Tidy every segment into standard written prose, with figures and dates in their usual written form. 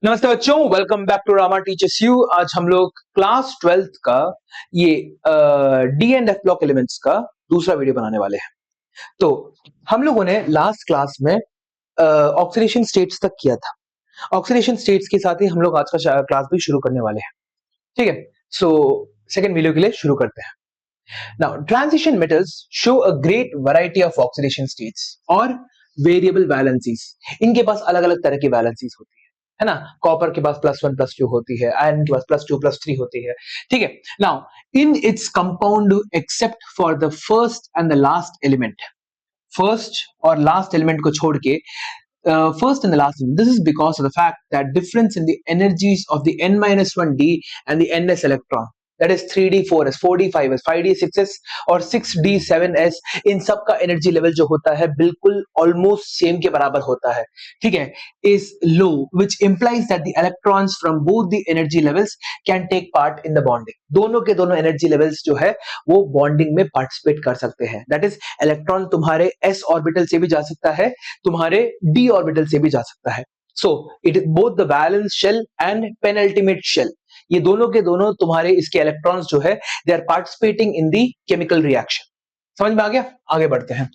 नमस्ते बच्चों, welcome back to Rama teachers you. आज हम लोग क्लास 12th का ये D and F block elements का दूसरा वीडियो बनाने वाले हैं। तो हम लोगों ने लास्ट क्लास में ऑक्सीडेशन स्टेट्स तक किया था। ऑक्सीडेशन स्टेट्स के साथ ही हम लोग आज का क्लास भी शुरू करने वाले हैं। ठीक है, सो सेकेंड वीडियो के लिए शुरू करते हैं। Now transition metals show a great variety of oxidation states और वेरिएबल वैलेंसीज। इनके पास अलग अलग तरह की वैलेंसीज होती है ना। कॉपर के पास +1 +2 होती है, आयरन के पास +2 +3 होती है। ठीक है, now in its compound except for the first and the last element, first और लास्ट एलिमेंट को छोड़ के first and the last one. This is because of the fact that difference in the energies of the n-1d and the ns electron, that is 3d 4s 4d 5s 5d 6s और 6d 7s, इन सब का energy level जो होता है बिल्कुल almost same के बराबर होता है। ठीक है, is low, which implies that the electrons from both the energy levels can take part in the bonding. दोनों के दोनों एनर्जी लेवल्स जो है वो बॉन्डिंग में पार्टिसिपेट कर सकते हैं। दैट इज इलेक्ट्रॉन तुम्हारे s ऑर्बिटल से भी जा सकता है, तुम्हारे d ऑर्बिटल से भी जा सकता है। So it both the valence shell and penultimate shell, ये दोनों के दोनों तुम्हारे इसके इलेक्ट्रॉन्स जो है they are participating in the chemical reaction. समझ में आ गया? आगे बढ़ते हैं।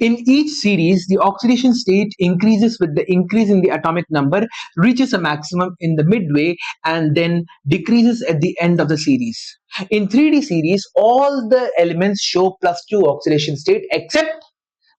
In each series, the oxidation state increases with the increase in the atomic number, reaches a maximum in the midway, and then decreases at the end of the series. In 3D series, all the elements show +2 oxidation state except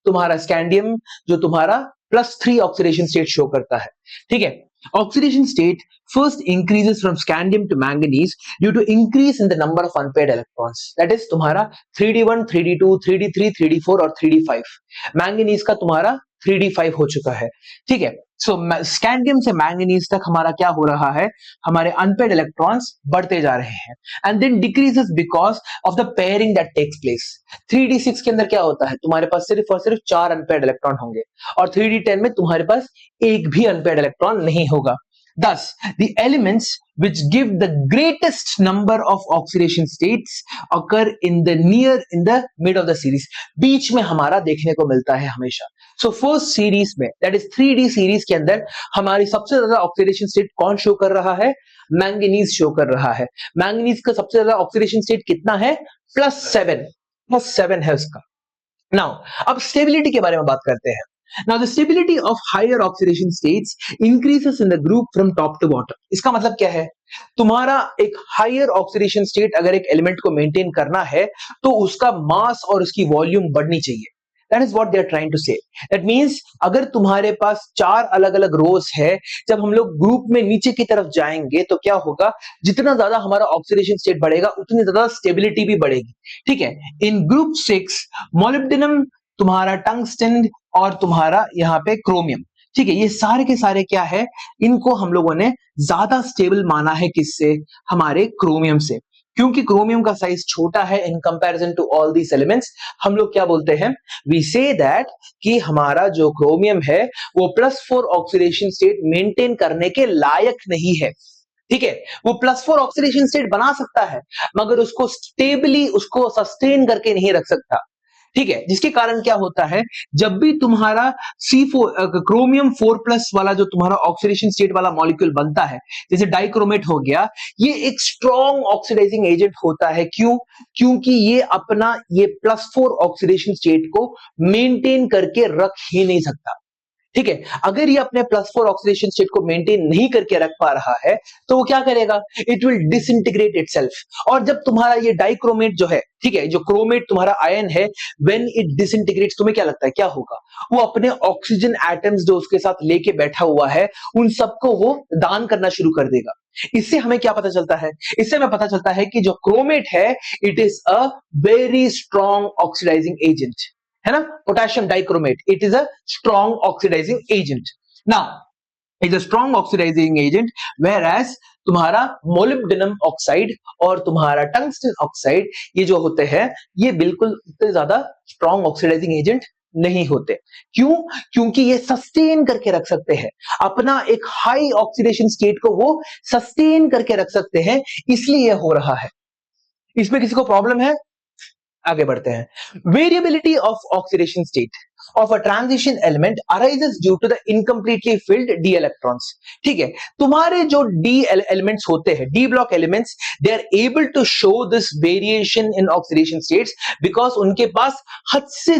तुम्हारा scandium जो तुम्हारा +3 oxidation state show करता है। ठीक है, oxidation state first increases from scandium to manganese due to increase in the number of unpaired electrons. That is तुम्हारा 3d1, 3d2, 3d3, 3d4 और 3d5। Manganese का तुम्हारा 3d5 हो चुका है। ठीक है, सो स्कैंडियम से मैंगनीज तक हमारा क्या हो रहा है, हमारे अनपेयर्ड इलेक्ट्रॉन्स बढ़ते जा रहे हैं and then decreases because of the pairing that takes place. 3d6 के अंदर क्या होता है, तुम्हारे पास सिर्फ और सिर्फ 4 अनपेयर्ड इलेक्ट्रॉन होंगे और 3d10 में तुम्हारे पास एक भी अनपेयर्ड इलेक्ट्रॉन नहीं होगा। Thus, the elements which give the greatest number of oxidation states occur in the mid of the series. बीच में हमारा देखने को मिलता है हमेशा। So first series में, that is 3D series के अंदर हमारी सबसे ज्यादा ऑक्सीडेशन स्टेट कौन शो कर रहा है? मैंगनीज शो कर रहा है। मैंगनीज का सबसे ज्यादा ऑक्सीडेशन स्टेट कितना है? +7 है उसका। Now, अब स्टेबिलिटी के बारे में बात करते हैं। Now the stability of higher oxidation states increases in the group from top to bottom. इसका मतलब क्या है? तुम्हारा एक हायर ऑक्सीडेशन स्टेट अगर एक एलिमेंट को मेंटेन करना है तो उसका मास और उसकी वॉल्यूम बढ़नी चाहिए। That is what they are trying to say. That means अगर तुम्हारे पास 4 अलग अलग रोज है, जब हम लोग ग्रुप में नीचे की तरफ जाएंगे तो क्या होगा, जितना ज्यादा हमारा ऑक्सीडेशन स्टेट बढ़ेगा उतनी ज्यादा स्टेबिलिटी भी बढ़ेगी। ठीक है, इन ग्रुप 6 मोलिब्डेनम, तुम्हारा टंगस्टन और तुम्हारा यहाँ पे क्रोमियम, ठीक है, ये सारे के सारे क्या है, इनको हम लोगों ने ज्यादा स्टेबल माना है। किससे? हमारे क्रोमियम से, क्योंकि क्रोमियम का साइज छोटा है in comparison to all these elements. हम लोग क्या बोलते हैं, वी से दैट कि हमारा जो क्रोमियम है वो +4 ऑक्सीडेशन स्टेट मेंटेन करने के लायक नहीं है। ठीक है, वो +4 ऑक्सीडेशन स्टेट बना सकता है मगर उसको स्टेबली उसको सस्टेन करके नहीं रख सकता। ठीक है, जिसके कारण क्या होता है, जब भी तुम्हारा C4 क्रोमियम 4+ वाला जो तुम्हारा ऑक्सीडेशन स्टेट वाला मॉलिक्यूल बनता है, जैसे डाइक्रोमेट हो गया, ये एक स्ट्रॉन्ग ऑक्सीडाइजिंग एजेंट होता है। क्यों? क्योंकि ये अपना ये +4 ऑक्सीडेशन स्टेट को मेंटेन करके रख ही नहीं सकता। ठीक है, अगर ये अपने +4 ऑक्सीडेशन स्टेट को मेंटेन नहीं करके रख पा रहा है तो वो क्या करेगा, इट विल डिसइंटीग्रेट इटसेल्फ। और जब तुम्हारा ये डाइक्रोमेट जो है, ठीक है, जो क्रोमेट तुम्हारा आयन है, व्हेन इट डिसइंटीग्रेट्स, तुम्हें क्या लगता है क्या होगा, वो अपने ऑक्सीजन एटम्स जो उसके साथ लेके बैठा हुआ है उन सबको वो दान करना शुरू कर देगा। इससे हमें क्या पता चलता है, इससे हमें पता चलता है कि जो क्रोमेट है it is a very strong oxidising agent, है ना। Potassium dichromate, it is a strong oxidising agent. Now is a strong oxidising agent, whereas एज तुम्हारा मोलिब्डेनम ऑक्साइड और तुम्हारा टंगस्टन ऑक्साइड ये जो होते हैं ये बिल्कुल इतने ज्यादा स्ट्रॉन्ग ऑक्सीडाइजिंग एजेंट नहीं होते। क्यों? क्योंकि ये सस्टेन करके रख सकते हैं अपना एक हाई ऑक्सीडेशन स्टेट को, वो सस्टेन करके रख सकते हैं, इसलिए हो रहा है। इसमें किसी को प्रॉब्लम है? आगे बढ़ते हैं। Variability of oxidation state, of a transition element arises due to the incompletely filled d electrons. ठीक है, तुम्हारे जो d elements होते हैं, d block elements, they are able to show this variation in oxidation states because उनके पास हद से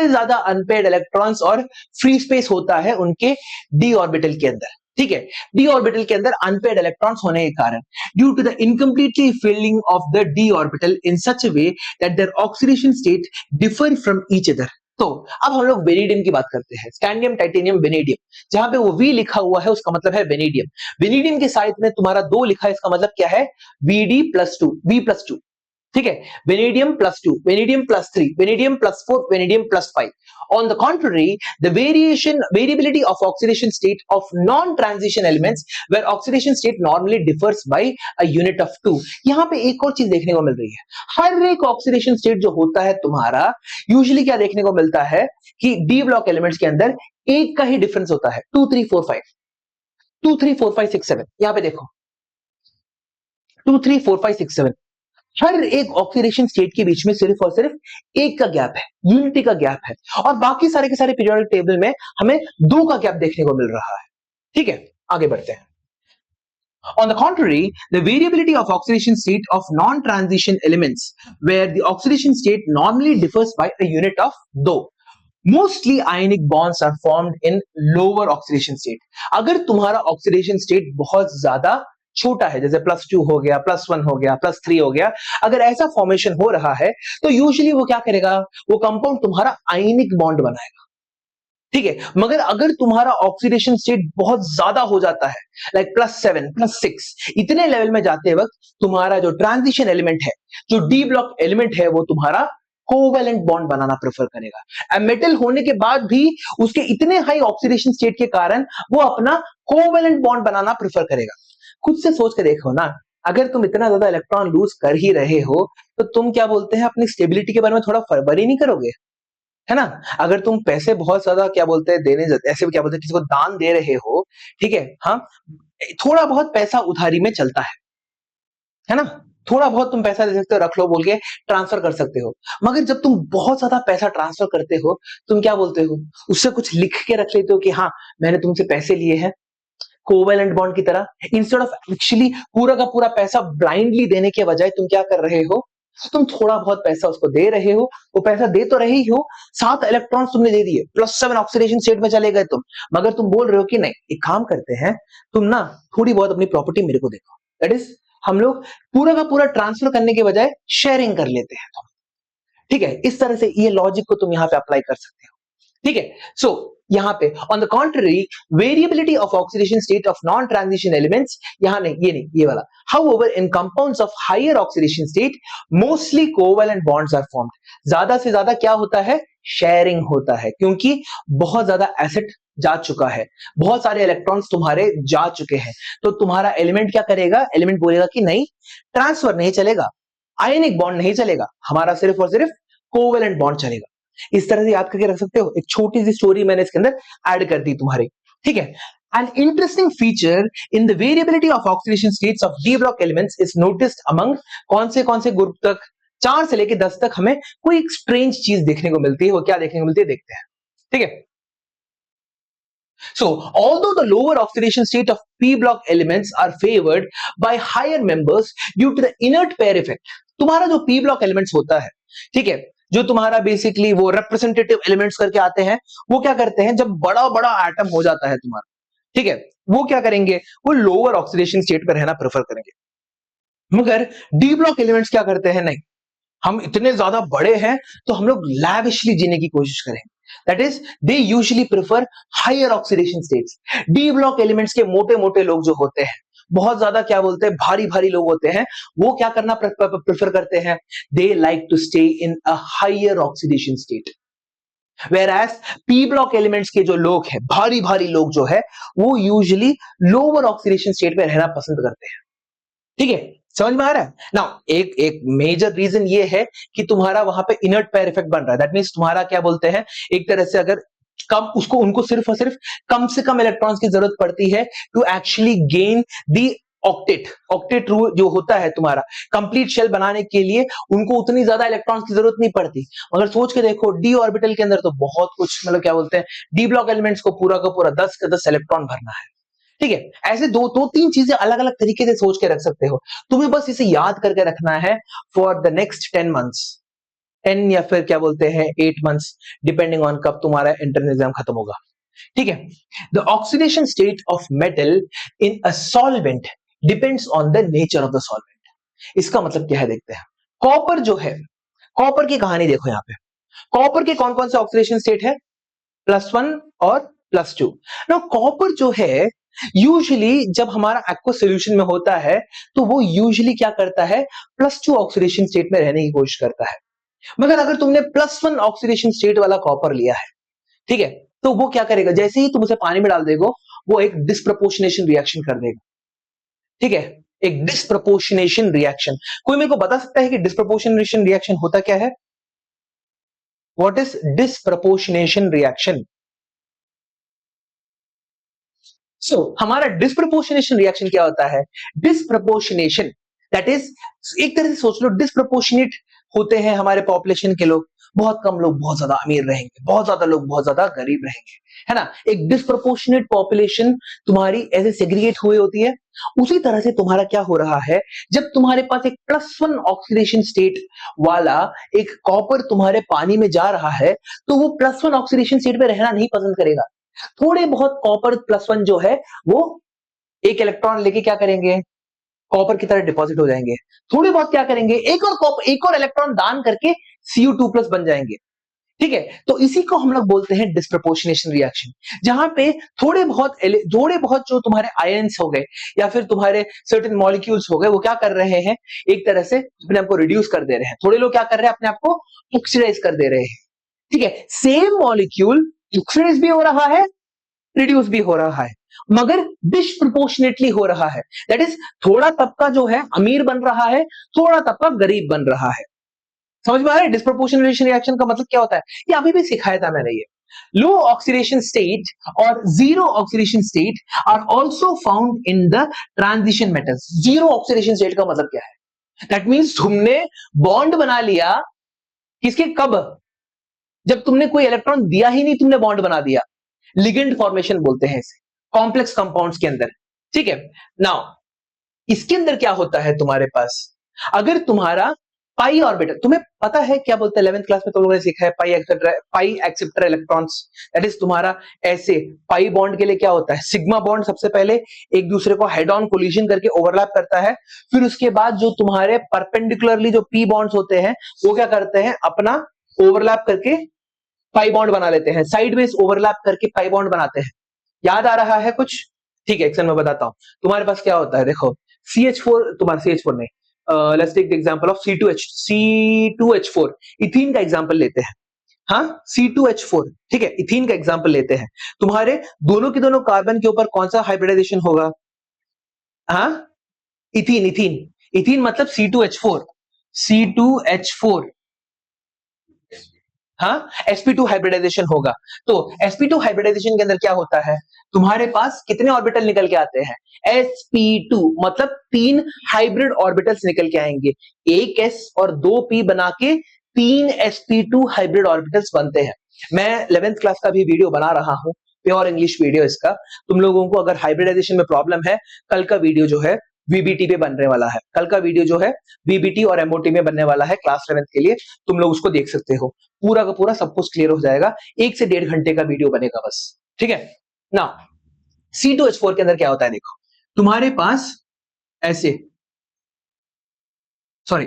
ज्यादा अनपेयर्ड इलेक्ट्रॉन्स और फ्री स्पेस होता है उनके d ऑर्बिटल के अंदर. ठीक है, d ऑर्बिटल के अंदर अनपेयर्ड इलेक्ट्रॉन्स होने के कारण due to the incompletely filling of the d orbital in such a way that their oxidation state differ from each other. तो अब हम लोग वेनेडियम की बात करते हैं, स्कैंडियम, टाइटेनियम, वेनेडियम. जहां पे वो V लिखा हुआ है उसका मतलब है वेनेडियम. वेनेडियम के साइड में तुम्हारा 2 लिखा है, इसका मतलब क्या है? Vd+2, V+2. ठीक है, vanadium +2, vanadium +3, vanadium +4, vanadium +5. On the contrary, the variability of oxidation state of non-transition elements, where oxidation state normally differs by a unit of 2. यहां पे एक और चीज देखने को मिल रही है. हर एक ऑक्सीडेशन स्टेट जो होता है तुम्हारा, यूजुअली क्या देखने को मिलता है कि डी ब्लॉक एलिमेंट्स के अंदर एक का ही डिफरेंस होता है. 2 3 4 5, 2 3 4 5 6 7. यहां पे देखो 2 3 4 5 6 7. हर एक ऑक्सीडेशन स्टेट के बीच में सिर्फ और सिर्फ एक का गैप है, यूनिटी का गैप है, और बाकी सारे के सारे पीरियोडिक टेबल में हमें 2 का गैप देखने को मिल रहा है. ठीक है, आगे बढ़ते हैं. On the contrary, the variability of oxidation state of non-transition elements, where the oxidation state normally differs by a unit of 2. Mostly ionic bonds are formed in lower oxidation state. अगर तुम्हारा oxidation state बहुत ज्यादा छोटा है, जैसे +2 हो गया, +1 हो गया, +3 हो गया, अगर ऐसा फॉर्मेशन हो रहा है तो यूजुअली वो क्या करेगा? वो कंपाउंड तुम्हारा आयनिक बॉन्ड बनाएगा. ठीक है, मगर अगर तुम्हारा ऑक्सीडेशन स्टेट बहुत ज्यादा हो जाता है, लाइक +7, +6, इतने लेवल में जाते वक्त तुम्हारा जो ट्रांजिशन एलिमेंट है, जो डी ब्लॉक एलिमेंट है, वो तुम्हारा कोवेलेंट बॉन्ड बनाना प्रेफर करेगा. मेटल होने के बाद भी उसके इतने हाई ऑक्सीडेशन स्टेट के कारण वो अपना कोवेलेंट बॉन्ड बनाना प्रेफर करेगा. खुद से सोच के देखो ना, अगर तुम इतना ज्यादा इलेक्ट्रॉन लूज कर ही रहे हो तो तुम क्या बोलते हैं, अपनी स्टेबिलिटी के बारे में थोड़ा वर्री नहीं करोगे? है ना? अगर तुम पैसे बहुत ज्यादा क्या बोलते हैं देने, ऐसे क्या बोलते हैं, किसी को दान दे रहे हो, ठीक है, हाँ, थोड़ा बहुत पैसा उधारी में चलता है ना? थोड़ा बहुत तुम पैसा दे सकते हो, रख लो बोल के ट्रांसफर कर सकते हो. मगर जब तुम बहुत ज्यादा पैसा ट्रांसफर करते हो, तुम क्या बोलते हो? उससे कुछ लिख के रख लेते हो कि हाँ, मैंने तुमसे पैसे लिए हैं, कोवेलेंट बॉन्ड की तरह. इंस्टेड ऑफ एक्चुअली पूरा का पूरा पैसा ब्लाइंडली देने के बजाय तुम क्या कर रहे हो? तुम थोड़ा बहुत पैसा उसको दे रहे हो. वो पैसा दे तो रहे ही हो, 7 इलेक्ट्रॉन्स तुमने दे दिए, +7 ऑक्सीडेशन स्टेट में चले गए तुम, मगर तुम बोल रहे हो कि नहीं, एक काम करते हैं, तुम ना थोड़ी बहुत अपनी प्रॉपर्टी मेरे को देखो. दैट इज, हम लोग पूरा का पूरा ट्रांसफर करने के बजाय शेयरिंग कर लेते हैं तुम. ठीक है, इस तरह से ये लॉजिक को तुम यहां पे अप्लाई कर सकते हो. ठीक है, सो यहां पे on the contrary, variability of oxidation state of non transition elements, यहां नहीं, ये नहीं, ये वाला. However in compounds of higher oxidation state mostly covalent bonds are formed. ज्यादा से ज्यादा क्या होता है? शेयरिंग होता है, क्योंकि बहुत ज्यादा एसिड जा चुका है, बहुत सारे इलेक्ट्रॉन्स तुम्हारे जा चुके हैं, तो तुम्हारा एलिमेंट क्या करेगा? एलिमेंट बोलेगा कि नहीं, ट्रांसफर नहीं चलेगा, आयनिक बॉन्ड नहीं चलेगा, हमारा सिर्फ और सिर्फ कोवेलेंट बॉन्ड चलेगा. इस तरह से याद करके रख सकते हो. एक छोटी सी स्टोरी मैंने इसके अंदर ऐड कर दी तुम्हारी. ठीक है, an interesting feature in the variability of oxidation states of d block elements is noticed among कौन से ग्रुप तक? 4 से लेके 10 तक हमें कोई एक स्ट्रेंज चीज देखने को मिलती है. वो क्या देखने को मिलती है, देखते हैं. ठीक है, so although the lower oxidation state of p block elements are favored by higher members due to the inert pair effect. तुम्हारा जो p block elements होता है, ठीक है, जो तुम्हारा बेसिकली वो रिप्रेजेंटेटिव एलिमेंट्स करके आते हैं, वो क्या करते हैं, जब बड़ा बड़ा एटम हो जाता है तुम्हारा, ठीक है, वो क्या करेंगे? वो लोअर ऑक्सीडेशन स्टेट पर रहना प्रेफर करेंगे. मगर डी ब्लॉक एलिमेंट्स क्या करते हैं? नहीं, हम इतने ज्यादा बड़े हैं तो हम लोग लैविशली जीने की कोशिश करेंगे. That is, they usually prefer higher oxidation states. D block elements के मोटे मोटे लोग जो होते हैं, बहुत ज्यादा क्या बोलते हैं, भारी भारी लोग होते हैं, वो क्या करना प्रेफर करते हैं? They like to stay in a higher oxidation state. Whereas p block elements के जो लोग हैं, भारी भारी लोग जो है, वो यूजुअली लोअर ऑक्सीडेशन स्टेट में रहना पसंद करते हैं. ठीक है, समझ में आ रहा है? नाउ एक मेजर रीजन ये है कि तुम्हारा वहां पे इनर्ट पेयर इफेक्ट बन रहा है. दैट मींस तुम्हारा क्या बोलते हैं, एक तरह से अगर कम उनको सिर्फ और सिर्फ कम से कम इलेक्ट्रॉन्स की जरूरत पड़ती है to actually gain the octet octet rule जो होता है तुम्हारा कंप्लीट शेल बनाने के लिए उनको उतनी ज्यादा इलेक्ट्रॉन्स की जरूरत नहीं पड़ती। मगर सोच के देखो डी ऑर्बिटल के अंदर तो बहुत कुछ मतलब क्या बोलते हैं डी ब्लॉक एलिमेंट्स को पूरा का पूरा 10 का 10 इलेक्ट्रॉन भरना है। ठीक है, ऐसे दो दो तीन चीजें अलग अलग तरीके से सोच के रख सकते हो। तुम्हें बस इसे याद करके रखना है फॉर द नेक्स्ट 10 मंथ्स, 10 या फिर क्या बोलते हैं 8 मंथ्स, डिपेंडिंग ऑन कब तुम्हारा एंट्रेंस एग्जाम खत्म होगा। ठीक है, the oxidation state of metal in a solvent depends on the nature of the solvent. इसका मतलब क्या है देखते हैं। कॉपर जो है, कॉपर की कहानी देखो यहां पे, कॉपर के कौन कौन से ऑक्सीडेशन स्टेट है, +1 और +2। ना कॉपर जो है यूजुअली जब हमारा एक्वस सॉल्यूशन में होता है तो वो यूजुअली क्या करता है, +2 ऑक्सीडेशन स्टेट में रहने की कोशिश करता है। मगर अगर तुमने +1 ऑक्सीडेशन स्टेट वाला कॉपर लिया है, ठीक है, तो वो क्या करेगा, जैसे ही तुम उसे पानी में डाल देगो वो एक डिस्प्रपोर्शनेशन रिएक्शन कर देगा। ठीक है, एक डिस्प्रपोर्शनेशन रिएक्शन। कोई मेरे को बता सकता है कि डिस्प्रपोर्शनेशन रिएक्शन होता क्या है? What is disproportionation reaction? हमारा डिस्प्रपोर्शनेशन रिएक्शन क्या होता है? डिस्प्रपोर्शनेशन दैट इज, एक तरह से सोच लो डिस्प्रपोर्शनेट होते हैं हमारे पॉपुलेशन के लोग, बहुत कम लोग बहुत ज्यादा अमीर रहेंगे, बहुत ज्यादा लोग बहुत ज्यादा गरीब रहेंगे, है ना। एक डिस्प्रपोर्शनेट पॉपुलेशन तुम्हारी ऐसे सेग्रीगेट हुई होती है। उसी तरह से तुम्हारा क्या हो रहा है, जब तुम्हारे पास एक +1 ऑक्सीडेशन स्टेट वाला एक कॉपर तुम्हारे पानी में जा रहा है तो वो +1 ऑक्सीडेशन स्टेट में रहना नहीं पसंद करेगा। थोड़े बहुत कॉपर +1 जो है वो एक इलेक्ट्रॉन लेके क्या करेंगे, कॉपर की तरह डिपॉजिट हो जाएंगे। थोड़े बहुत क्या करेंगे, एक और कॉपर, एक और इलेक्ट्रॉन दान करके Cu2+ बन जाएंगे। ठीक है, तो इसी को हम लोग बोलते हैं डिस्प्रपोर्शनेशन रिएक्शन, जहां पे थोड़े बहुत जो तुम्हारे आयंस हो गए या फिर तुम्हारे सर्टेन मॉलिक्यूल्स हो गए वो क्या कर रहे हैं, एक तरह से अपने आप को रिड्यूस कर दे रहे हैं। थोड़े लोग क्या कर रहे हैं, अपने आप को ऑक्सीडाइज कर दे रहे हैं। ठीक है, सेम मॉलिक्यूल ऑक्सीडाइज भी हो रहा है, रिड्यूस भी हो रहा है, मगर डिस्प्रपोर्शनेटली हो रहा है। दैट इज, थोड़ा तबका जो है अमीर बन रहा है, थोड़ा तबका गरीब बन रहा है। समझ में आ रहा है डिस्प्रपोर्शनेशन रिएक्शन का मतलब क्या होता है? ये अभी भी सिखाया था मैंने। ये लो ऑक्सीडेशन स्टेट और zero oxidation state are also found in the transition metals. Zero oxidation state का मतलब क्या है? दैट मींस तुमने बॉन्ड बना लिया, किसके, कब, जब तुमने कोई इलेक्ट्रॉन दिया ही नहीं, तुमने बॉन्ड बना दिया। लिगेंड फॉर्मेशन बोलते हैं इसे, कॉम्प्लेक्स कंपाउंड्स के अंदर। ठीक है, नाउ इसके अंदर क्या होता है तुम्हारे पास, अगर तुम्हारा पाई ऑर्बिटल, तुम्हें पता है क्या बोलते हैं 11th क्लास में तुम लोगों ने सीखा है पाई एक्सेप्टर इलेक्ट्रॉन्स। दैट इज तुम्हारा ऐसे पाई बॉन्ड के लिए क्या होता है, सिग्मा बॉन्ड सबसे पहले एक दूसरे को हेड ऑन कोलिजन करके ओवरलैप करता है, फिर उसके बाद जो तुम्हारे परपेंडिकुलरली जो पी बॉन्ड्स होते हैं वो क्या करते हैं, अपना ओवरलैप करके पाई बॉन्ड बना लेते हैं, साइडवेज ओवरलैप करके पाई बॉन्ड बनाते हैं। याद आ रहा है कुछ? ठीक है, एक्शन में बताता हूं। तुम्हारे पास क्या होता है, देखो CH4, तुम्हारा CH4 नहीं, let's take the example of C2H4, ethene का एग्जांपल लेते हैं। हाँ, C2H4, ठीक है, इथीन का एग्जांपल लेते हैं। तुम्हारे दोनों के दोनों कार्बन के ऊपर कौन सा हाइब्रिडाइजेशन होगा? हाँ, इथीन, इथीन, इथीन मतलब C2H4, C2H4, हाँ, sp2 हाइब्रिडाइजेशन होगा। तो sp2 हाइब्रिडाइजेशन के अंदर क्या होता है, तुम्हारे पास कितने ऑर्बिटल निकल के आते हैं, sp2, मतलब 3 हाइब्रिड ऑर्बिटल्स निकल के आएंगे, एक s और 2 p बना के 3 sp2 हाइब्रिड ऑर्बिटल्स बनते हैं। मैं 11th क्लास का भी वीडियो बना रहा हूं, प्योर इंग्लिश वीडियो इसका। तुम लोगों को अगर हाइब्रिडाइजेशन में प्रॉब्लम है, कल का वीडियो जो है VBT पे बनने वाला है, कल का वीडियो जो है VBT और MOT में बनने वाला है क्लास 11th के लिए, तुम लोग उसको देख सकते हो। पूरा का पूरा सब कुछ क्लियर हो जाएगा, 1 से 1.5 घंटे का वीडियो बनेगा बस। ठीक है, ना C2H4 के अंदर क्या होता है, देखो तुम्हारे पास ऐसे, सॉरी,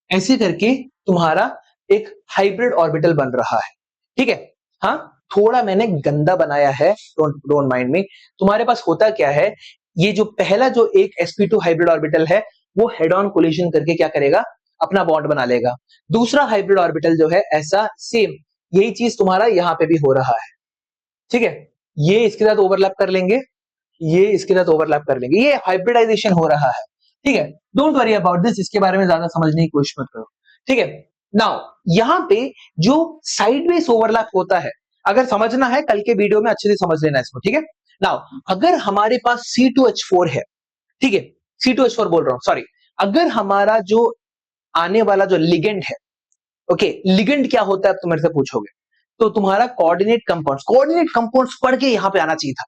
ऐसे करके तुम्हारा एक हाइब्रिड ऑर्बिटल बन रहा है। ठीक है, हाँ, थोड़ा मैंने गंदा बनाया है, डोंट माइंड मी। तुम्हारे पास होता क्या है, ये जो पहला जो एक sp2 हाइब्रिड ऑर्बिटल है वो हेड ऑन कोलिजन करके क्या करेगा, अपना बॉन्ड बना लेगा। दूसरा हाइब्रिड ऑर्बिटल जो है ऐसा सेम यही चीज तुम्हारा यहां पे भी हो रहा है। ठीक है, ये इसके साथ ओवरलैप कर लेंगे, ये इसके साथ ओवरलैप कर लेंगे, ये हाइब्रिडाइजेशन हो रहा है। ठीक है, डोंट वरी अबाउट दिस, इसके बारे में ज्यादा समझने की कोशिश मत करो। ठीक है, नाउ यहां पे जो साइडवेज ओवरलैप होता है, अगर समझना है कल के वीडियो में अच्छे से समझ लेना इसको, ठीक है। नाउ अगर हमारे पास C2H4 है, ठीक है, C2H4 बोल रहा हूं, सॉरी, अगर हमारा जो आने वाला जो लिगेंड है, ओके, लिगेंड क्या होता है अब तुम मेरे से पूछोगे, तो तुम्हारा कोऑर्डिनेट कंपाउंड्स पढ़ के यहां पे आना चाहिए था,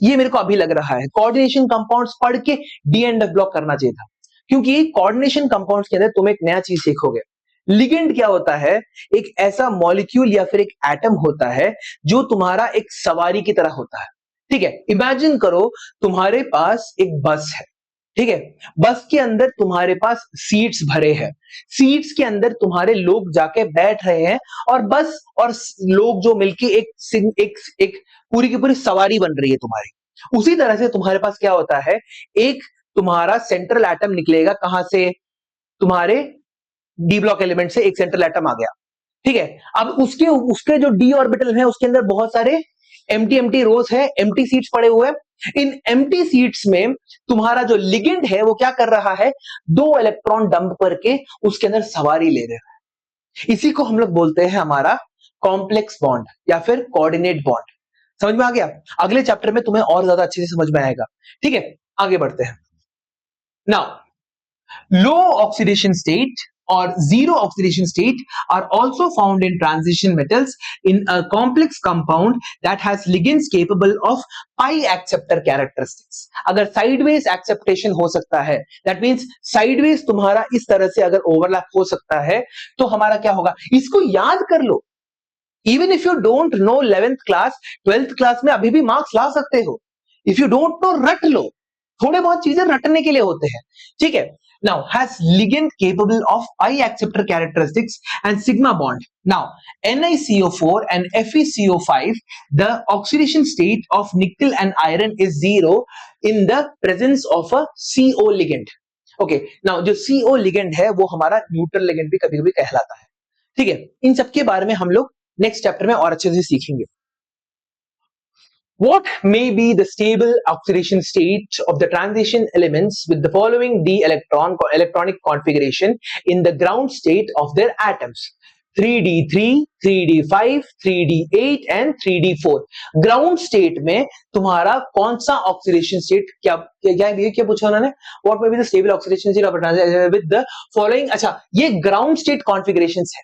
ये मेरे को अभी लग रहा है, कोऑर्डिनेशन कंपाउंड्स पढ़ के डी एंड एफ ब्लॉक करना चाहिए था, क्योंकि कोऑर्डिनेशन कंपाउंड्स के अंदर तुम एक नया चीज सीखोगे। लिगेंड क्या होता है, एक ऐसा मॉलिक्यूल या फिर एक एटम होता है जो तुम्हारा एक सवारी की तरह होता है, ठीक है। इमेजिन करो तुम्हारे पास एक बस है, ठीक है, बस के अंदर तुम्हारे पास सीट्स भरे हैं, सीट्स के अंदर तुम्हारे लोग जाके बैठ रहे हैं और बस और लोग जो मिलके एक पूरी की पूरी सवारी बन रही है तुम्हारी। उसी तरह से तुम्हारे पास क्या होता है, एक तुम्हारा सेंट्रल एटम निकलेगा, कहां से, तुम्हारे डी ब्लॉक एलिमेंट से एक सेंट्रल एटम आ गया, ठीक है। अब उसके उसके जो डी ऑर्बिटल है उसके अंदर बहुत सारे एम्प्टी रोज है, एम्प्टी सीट्स पड़े हुए हैं। इन एम्प्टी सीट्स में तुम्हारा जो लिगेंड है वो क्या कर रहा है, 2 इलेक्ट्रॉन डंप करके उसके अंदर सवारी ले रहा है। इसी को हम लोग बोलते हैं हमारा कॉम्प्लेक्स बॉन्ड या फिर कोऑर्डिनेट बॉन्ड। समझ में आ गया? अगले चैप्टर में तुम्हें और ज्यादा अच्छे से समझ में आएगा, ठीक है। आगे बढ़ते हैं। Now low oxidation state or zero oxidation state are also found in transition metals in a complex compound that has ligands capable of pi acceptor characteristics. अगर sideways acceptation हो सकता है, that means sideways तुम्हारा इस तरह से अगर overlap हो सकता है, तो हमारा क्या होगा, इसको याद कर लो। Even if you don't know 11th class, 12th class में अभी भी मार्क्स ला सकते हो। If you don't know, रट लो, थोड़े बहुत चीजें रटने के लिए होते हैं, ठीक है। Now has ligand capable of pi acceptor characteristics and sigma bond. Now NiCO4 and FeCO5, the oxidation state of nickel and iron is 0 in the presence of a CO ligand. Okay, now जो CO ligand है वो हमारा neutral ligand भी कभी-कभी कहलाता है, ठीक है। इन सब के बारे में हम लोग नेक्स्ट चैप्टर में और अच्छे से सीखेंगे। What may be the stable oxidation state of the transition elements with the following d electronic configuration in the ground state of their atoms? 3d3, 3d5, 3d8 and 3d4. Ground state में तुम्हारा कौन सा oxidation state, क्या पूछा उन्होंने, what may be the stable oxidation state of with the following. अच्छा, ये ground state configurations है,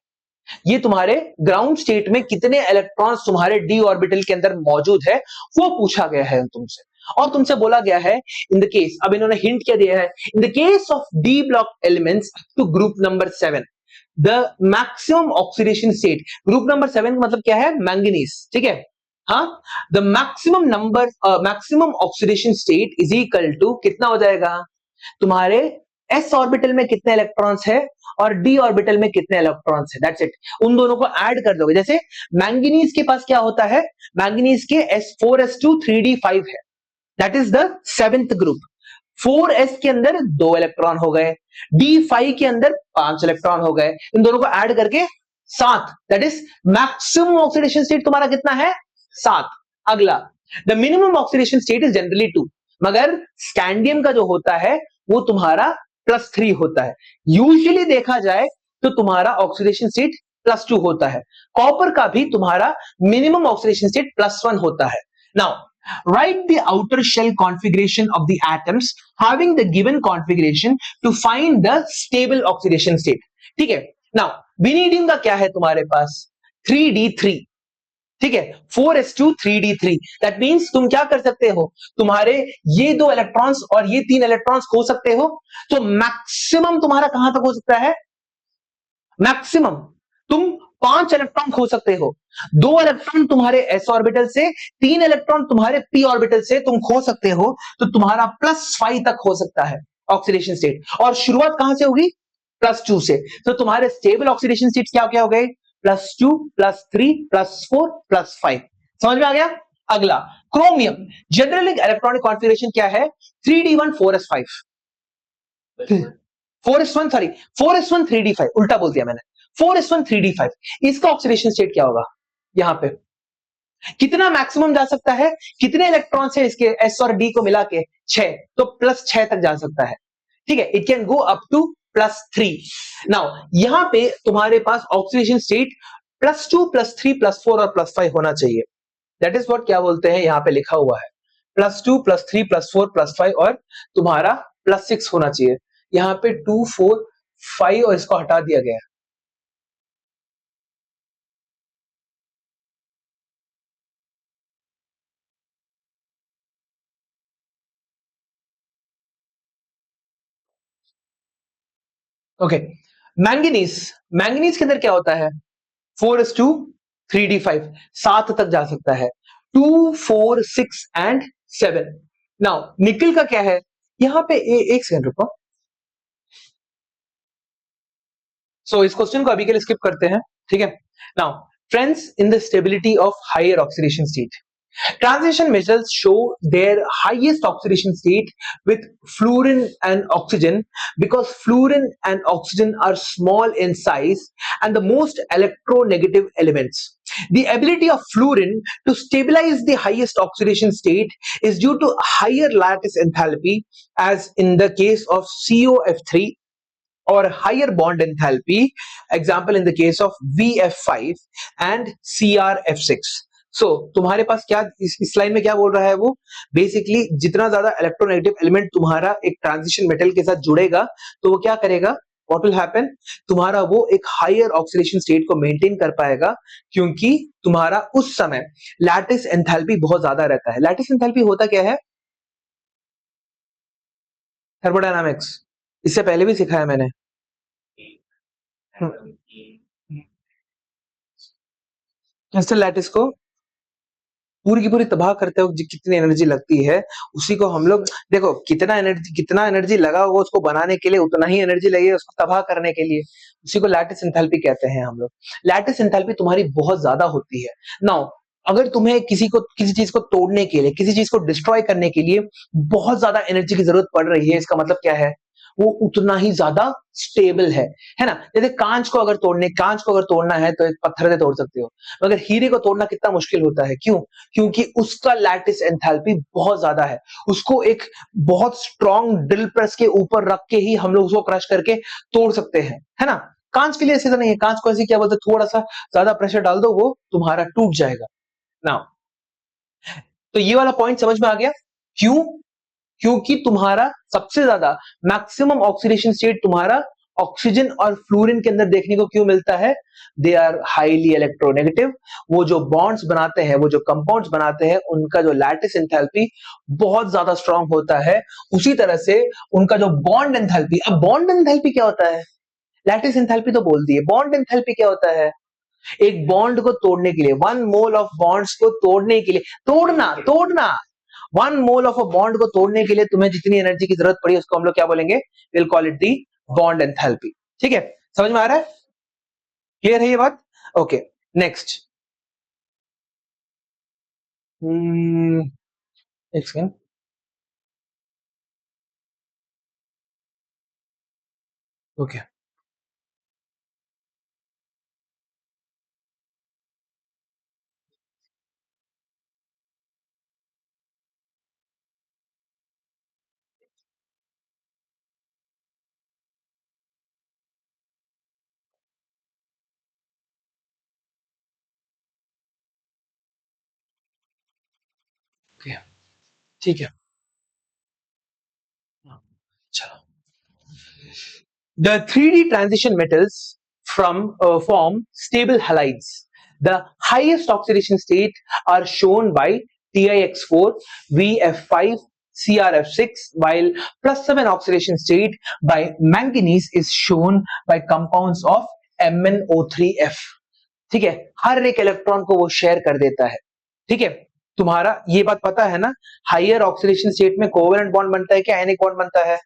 ये तुम्हारे ग्राउंड स्टेट में कितने इलेक्ट्रॉन्स तुम्हारे डी ऑर्बिटल के अंदर मौजूद है वो पूछा गया है तुमसे, और तुमसे बोला गया है इन द केस, अब इन्होंने हिंट क्या दिया है, in the case of D block elements to group number 7 the maximum oxidation state, group number 7 का मतलब क्या है, मैंगनीज, ठीक है। हाँ, the maximum oxidation state is equal to कितना हो जाएगा, तुम्हारे एस ऑर्बिटल में कितने इलेक्ट्रॉन्स है और डी ऑर्बिटल में कितने इलेक्ट्रॉन्स है, दैट्स इट। उन दोनों को ऐड कर दोगे, जैसे मैंगनीज के पास क्या होता है, मैंगनीज के S4S2 3d5 है, that is the 7th group. 4s के अंदर 2 इलेक्ट्रॉन हो गए, d5 के अंदर 5 इलेक्ट्रॉन हो गए, इन दोनों को ऐड करके 7, that is maximum oxidation state तुम्हारा कितना है, 7। अगला, the minimum oxidation state is generally 2, मगर स्कैंडियम का जो होता है वो तुम्हारा +3 होता है। यूजुअली देखा जाए तो तुम्हारा ऑक्सीडेशन स्टेट +2 होता है। कॉपर का भी तुम्हारा मिनिमम ऑक्सीडेशन स्टेट +1 होता है। Now write the outer shell configuration of the atoms having the given configuration to find the stable oxidation state, ठीक है। नाउ विनीडियम का क्या है तुम्हारे पास, 3d3, ठीक है, 4s2 3d3, दैट मींस तुम क्या कर सकते हो, तुम्हारे ये 2 इलेक्ट्रॉन्स और ये 3 इलेक्ट्रॉन्स खो सकते हो, तो मैक्सिमम तुम्हारा कहां तक हो सकता है, मैक्सिमम तुम 5 इलेक्ट्रॉन खो सकते हो, 2 इलेक्ट्रॉन तुम्हारे s ऑर्बिटल से, 3 इलेक्ट्रॉन तुम्हारे p ऑर्बिटल से तुम खो सकते हो, तो तुम्हारा +5 तक हो सकता है ऑक्सीडेशन स्टेट, और शुरुआत कहां से होगी, +2 से। तो तुम्हारे स्टेबल ऑक्सीडेशन स्टेट क्या क्या हो गए, +2, +3, +4, +5। समझ में आ गया? अगला, क्रोमियम जनरल इलेक्ट्रॉनिक कॉन्फ़िगरेशन क्या है, 3d1 4s5, 4s1 sorry 4s1 3d5, उल्टा बोल दिया मैंने, 4s1 3d5। इसका ऑक्सीडेशन स्टेट क्या होगा, यहां पे कितना मैक्सिमम जा सकता है, कितने इलेक्ट्रॉन्स है इसके s और d को मिला के, 6, तो +6 तक जा सकता है, ठीक है। It can go up to +3। Now यहां पे तुम्हारे पास ऑक्सीडेशन स्टेट +2 +3 +4 और +5 होना चाहिए। दैट इज व्हाट क्या बोलते हैं, यहाँ पे लिखा हुआ है +2 +3 +4 +5 और तुम्हारा +6 होना चाहिए। यहाँ पे 2 4 5 और इसको हटा दिया गया है। ओके, मैंगनीज, मैंगनीज के अंदर क्या होता है 4:3d5, 7 तक जा सकता है, 2 4 6 एंड 7। नाउ निकल का क्या है, यहां पे एक सेकंड रुको। सो इस क्वेश्चन को अभी के लिए स्किप करते हैं, ठीक है। Now friends, in the stability of higher oxidation state, transition metals show their highest oxidation state with fluorine and oxygen because fluorine and oxygen are small in size and the most electronegative elements. The ability of fluorine to stabilize the highest oxidation state is due to higher lattice enthalpy, as in the case of COF3, or higher bond enthalpy, example in the case of VF5 and CrF6. सो तुम्हारे पास क्या इस line में क्या बोल रहा है वो, basically जितना ज्यादा इलेक्ट्रोनेगेटिव एलिमेंट तुम्हारा एक ट्रांजिशन मेटल के साथ जुड़ेगा तो वो क्या करेगा, व्हाट विल हैपन, तुम्हारा वो एक हायर ऑक्सीडेशन स्टेट को मेंटेन कर पाएगा, क्योंकि तुम्हारा उस समय लैटिस एंथैल्पी बहुत ज्यादा रहता है। लैटिस एंथैल्पी होता क्या है, थर्मोडायनामिक्स, इससे पहले भी सिखाया मैंने। क्रिस्टल लैटिस को पूरी की पूरी तबाह करते वक्त कितनी एनर्जी लगती है, उसी को हम लोग देखो कितना एनर्जी लगा होगा उसको बनाने के लिए, उतना ही एनर्जी लगेगा उसको तबाह करने के लिए, उसी को लैटिस एंथैल्पी कहते हैं हम लोग। लैटिस एंथैल्पी तुम्हारी बहुत ज्यादा होती है। नाउ अगर तुम्हें किसी चीज को तोड़ने के लिए, किसी चीज को डिस्ट्रॉय करने के लिए बहुत ज्यादा एनर्जी की जरूरत पड़ रही है, इसका मतलब क्या है, वो उतना ही ज्यादा स्टेबल है ना। जैसे कांच को अगर तोड़ना है तो एक पत्थर से तोड़ सकते हो, मगर हीरे को तोड़ना कितना मुश्किल होता है, क्यों, क्योंकि उसका लैटिस एंथैल्पी बहुत ज्यादा है, उसको एक बहुत स्ट्रॉन्ग ड्रिल प्रेस के ऊपर रख के ही हम लोग उसको क्रश करके तोड़ सकते हैं, है ना। कांच के लिए ऐसा नहीं है, कांच को ऐसे क्या बोलते हैं, थोड़ा सा ज्यादा प्रेशर डाल दो वो तुम्हारा टूट जाएगा ना। तो ये वाला पॉइंट समझ में आ गया, क्यों, क्योंकि तुम्हारा सबसे ज्यादा मैक्सिमम ऑक्सीडेशन स्टेट तुम्हारा ऑक्सीजन और फ्लोरीन के अंदर देखने को क्यों मिलता है, दे आर हाईली इलेक्ट्रोनेगेटिव। वो जो बॉन्ड्स बनाते हैं, वो जो कंपाउंड्स बनाते हैं, उनका जो लैटिस एंथैल्पी बहुत ज्यादा स्ट्रांग होता है। उसी तरह से उनका जो बॉन्ड एंथैल्पी, अब बॉन्ड एंथैल्पी क्या होता है, लैटिस एंथैल्पी तो बोल दिए, बॉन्ड एंथैल्पी क्या होता है, एक बॉन्ड को तोड़ने के लिए, 1 मोल ऑफ बॉन्ड्स को तोड़ने के लिए, तोड़ना 1 मोल ऑफ अ बॉन्ड को तोड़ने के लिए तुम्हें जितनी एनर्जी की जरूरत पड़ी उसको हम लोग क्या बोलेंगे, will call it the bond enthalpy. ठीक है, समझ में आ रहा है, क्लियर है ये बात। ओके, नेक्स्ट, एक सेकेंड, ओके, ठीक है, चलो। The 3D transition metals form stable halides. The highest oxidation state are shown by TiX4, VF5, CrF6, while +7 oxidation state by manganese is shown by compounds of MnO3F. ठीक है, हर एक electron को वो share कर देता है। ठीक है, तुम्हारा ये बात पता है ना, हाइयर ऑक्सीडेशन स्टेट में कोवेलेंट बॉन्ड बनता है क्या एनिक बॉन्ड बनता है,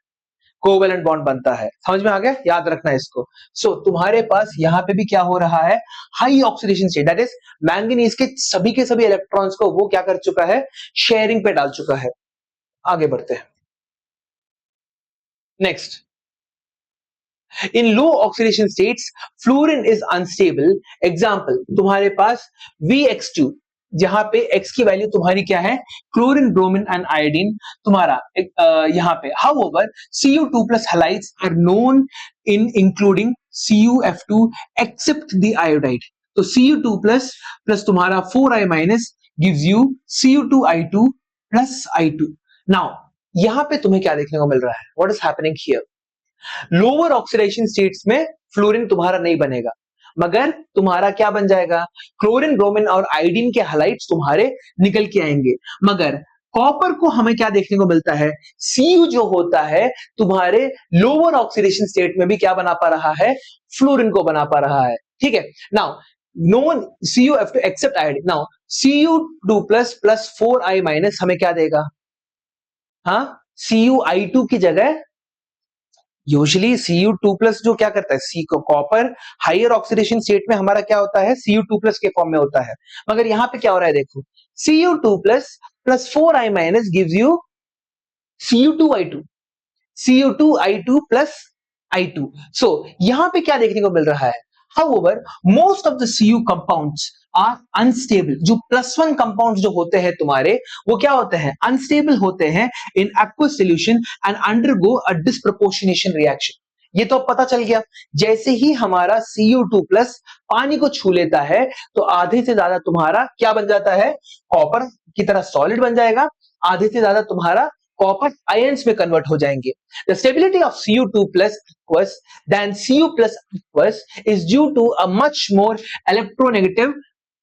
कोवेलेंट बॉन्ड बनता है, समझ में आ गया, याद रखना इसको। सो तुम्हारे पास यहां पे भी क्या हो रहा है, high oxidation state, that is manganese के सभी इलेक्ट्रॉन्स को वो क्या कर चुका है, शेयरिंग पे डाल चुका है। आगे बढ़ते हैं, next, in low oxidation states fluorine is unstable, example तुम्हारे पास VX2, जहां पे X की वैल्यू तुम्हारी क्या है, क्लोरीन, ब्रोमीन एंड आयोडीन तुम्हारा यहां पे, however Cu2 plus halides are known in including CuF2 except the iodide. तो Cu2 प्लस प्लस तुम्हारा 4i minus gives you Cu2i2 plus I2। Now यहां पे तुम्हें क्या देखने को मिल रहा है? What is happening here? Lower oxidation states में फ्लोरीन तुम्हारा नहीं बनेगा, मगर तुम्हारा क्या बन जाएगा? क्लोरीन, ब्रोमीन और आयोडीन के हैलाइड्स तुम्हारे निकल के आएंगे। मगर कॉपर को हमें क्या देखने को मिलता है? Cu जो होता है तुम्हारे लोअर ऑक्सीडेशन स्टेट में भी क्या बना पा रहा है? फ्लोरीन को बना पा रहा है। ठीक है, now no Cu have to accept iodine। Now Cu2 plus plus 4i minus हमें क्या देगा? हाँ, Cui2 की जगह यूजुअली Cu2 प्लस जो क्या करता है, सी को कॉपर हायर ऑक्सीडेशन स्टेट में हमारा क्या होता है? Cu2 प्लस के फॉर्म में होता है। मगर यहां पे क्या हो रहा है? देखो, Cu2 plus plus 4i minus gives you Cu2i2, Cu2i2 plus I2। सो यहां पे क्या देखने को मिल रहा है? However, most of the Cu compounds are unstable। जो +1 कंपाउंड जो होते हैं तुम्हारे, वो क्या होते हैं? अनस्टेबल होते हैं in aqueous solution and undergo a disproportionation reaction। ये तो अब पता चल गया, जैसे ही हमारा Cu2 प्लस पानी को छू लेता है तो आधे से ज्यादा तुम्हारा क्या बन जाता है? कॉपर की तरह सॉलिड बन जाएगा, आधे से ज्यादा तुम्हारा कॉपर आयंस में कन्वर्ट हो जाएंगे। The stability of Cu2 plus aqueous than Cu plus aqueous is due to a much more electronegative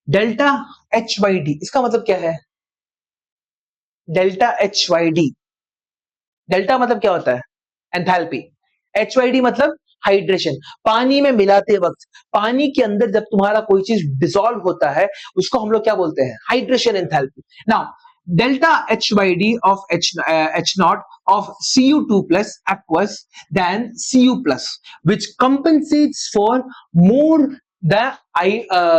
delta HYD। इसका मतलब क्या है? डेल्टा HYD, डेल्टा मतलब क्या होता है? एंथैल्पी। HYD मतलब हाइड्रेशन। पानी में मिलाते वक्त, पानी के अंदर जब तुम्हारा कोई चीज डिसॉल्व होता है, उसको हम लोग क्या बोलते हैं? Hydration enthalpy. Now delta HYD of H naught of Cu2 plus aqueous than Cu plus, which compensates for more the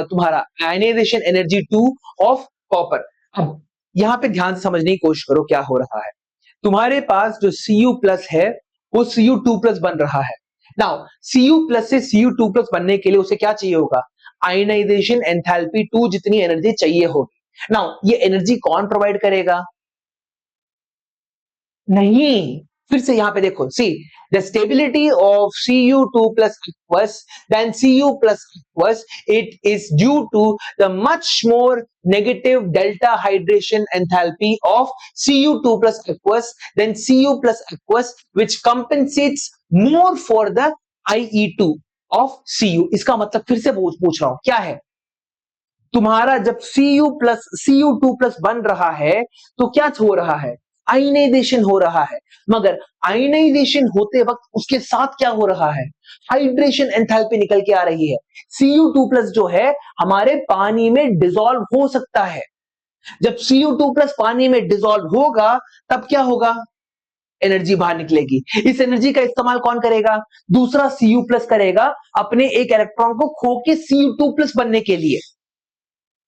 तुम्हारा ionization energy 2 of copper। अब यहां पे ध्यान से समझने की कोशिश करो क्या हो रहा है। तुम्हारे पास जो Cu प्लस है वो Cu2 प्लस बन रहा है। नाउ Cu प्लस से Cu2 प्लस बनने के लिए उसे क्या चाहिए होगा? आयनाइजेशन एंथैल्पी 2 जितनी एनर्जी चाहिए होगी। नाउ ये एनर्जी कौन प्रोवाइड करेगा? नहीं, फिर से यहां पे देखो, see the stability of Cu2 plus aqueous than Cu plus aqueous, it is due to the much more negative delta hydration enthalpy of Cu2 plus aqueous than Cu plus aqueous, which compensates more for the IE2 of Cu। इसका मतलब फिर से पूछ रहा हूं, क्या है? तुम्हारा जब Cu2 प्लस बन रहा है तो क्या हो रहा है? आयनाइजेशन हो रहा है। मगर आयनाइजेशन होते वक्त उसके साथ क्या हो रहा है? हाइड्रेशन एंथैल्पी निकल के आ रही है। Cu2 प्लस जो है हमारे पानी में डिसॉल्व हो सकता है। जब Cu2 प्लस पानी में डिसॉल्व होगा तब क्या होगा? एनर्जी बाहर निकलेगी। इस एनर्जी का इस्तेमाल कौन करेगा? दूसरा Cu प्लस करेगा अपने एक इलेक्ट्रॉन को खो के Cu2 प्लस बनने के लिए।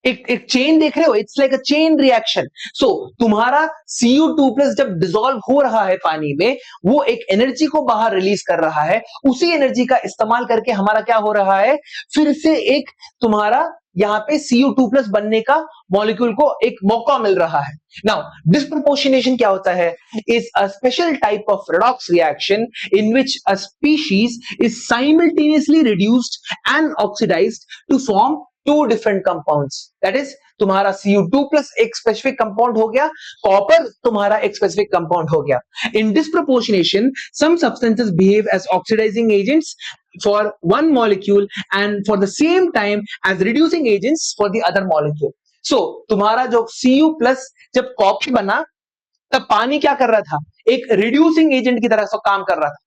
एक चेन देख रहे हो? It's like a chain reaction. So तुम्हारा Cu2 प्लस जब डिसॉल्व हो रहा है पानी में, वो एक एनर्जी को बाहर रिलीज कर रहा है। उसी एनर्जी का इस्तेमाल करके हमारा क्या हो रहा है? फिर से एक तुम्हारा यहां पे Cu2 प्लस बनने का मॉलिक्यूल को एक मौका मिल रहा है। नाउ डिस्प्रोपोर्शनेशन क्या होता है? Is a special type of redox reaction in which a species is simultaneously reduced and oxidised to form two different compounds. That is तुम्हारा Cu2 प्लस एक स्पेसिफिक कंपाउंड हो गया, कॉपर तुम्हारा एक स्पेसिफिक कंपाउंड हो गया। In disproportionation some substances behave as oxidising agents for one molecule and for the same time as reducing agents for the other molecule. So तुम्हारा जो Cu plus जब copper बना तब पानी क्या कर रहा था? एक रिड्यूसिंग एजेंट की तरह काम कर रहा था,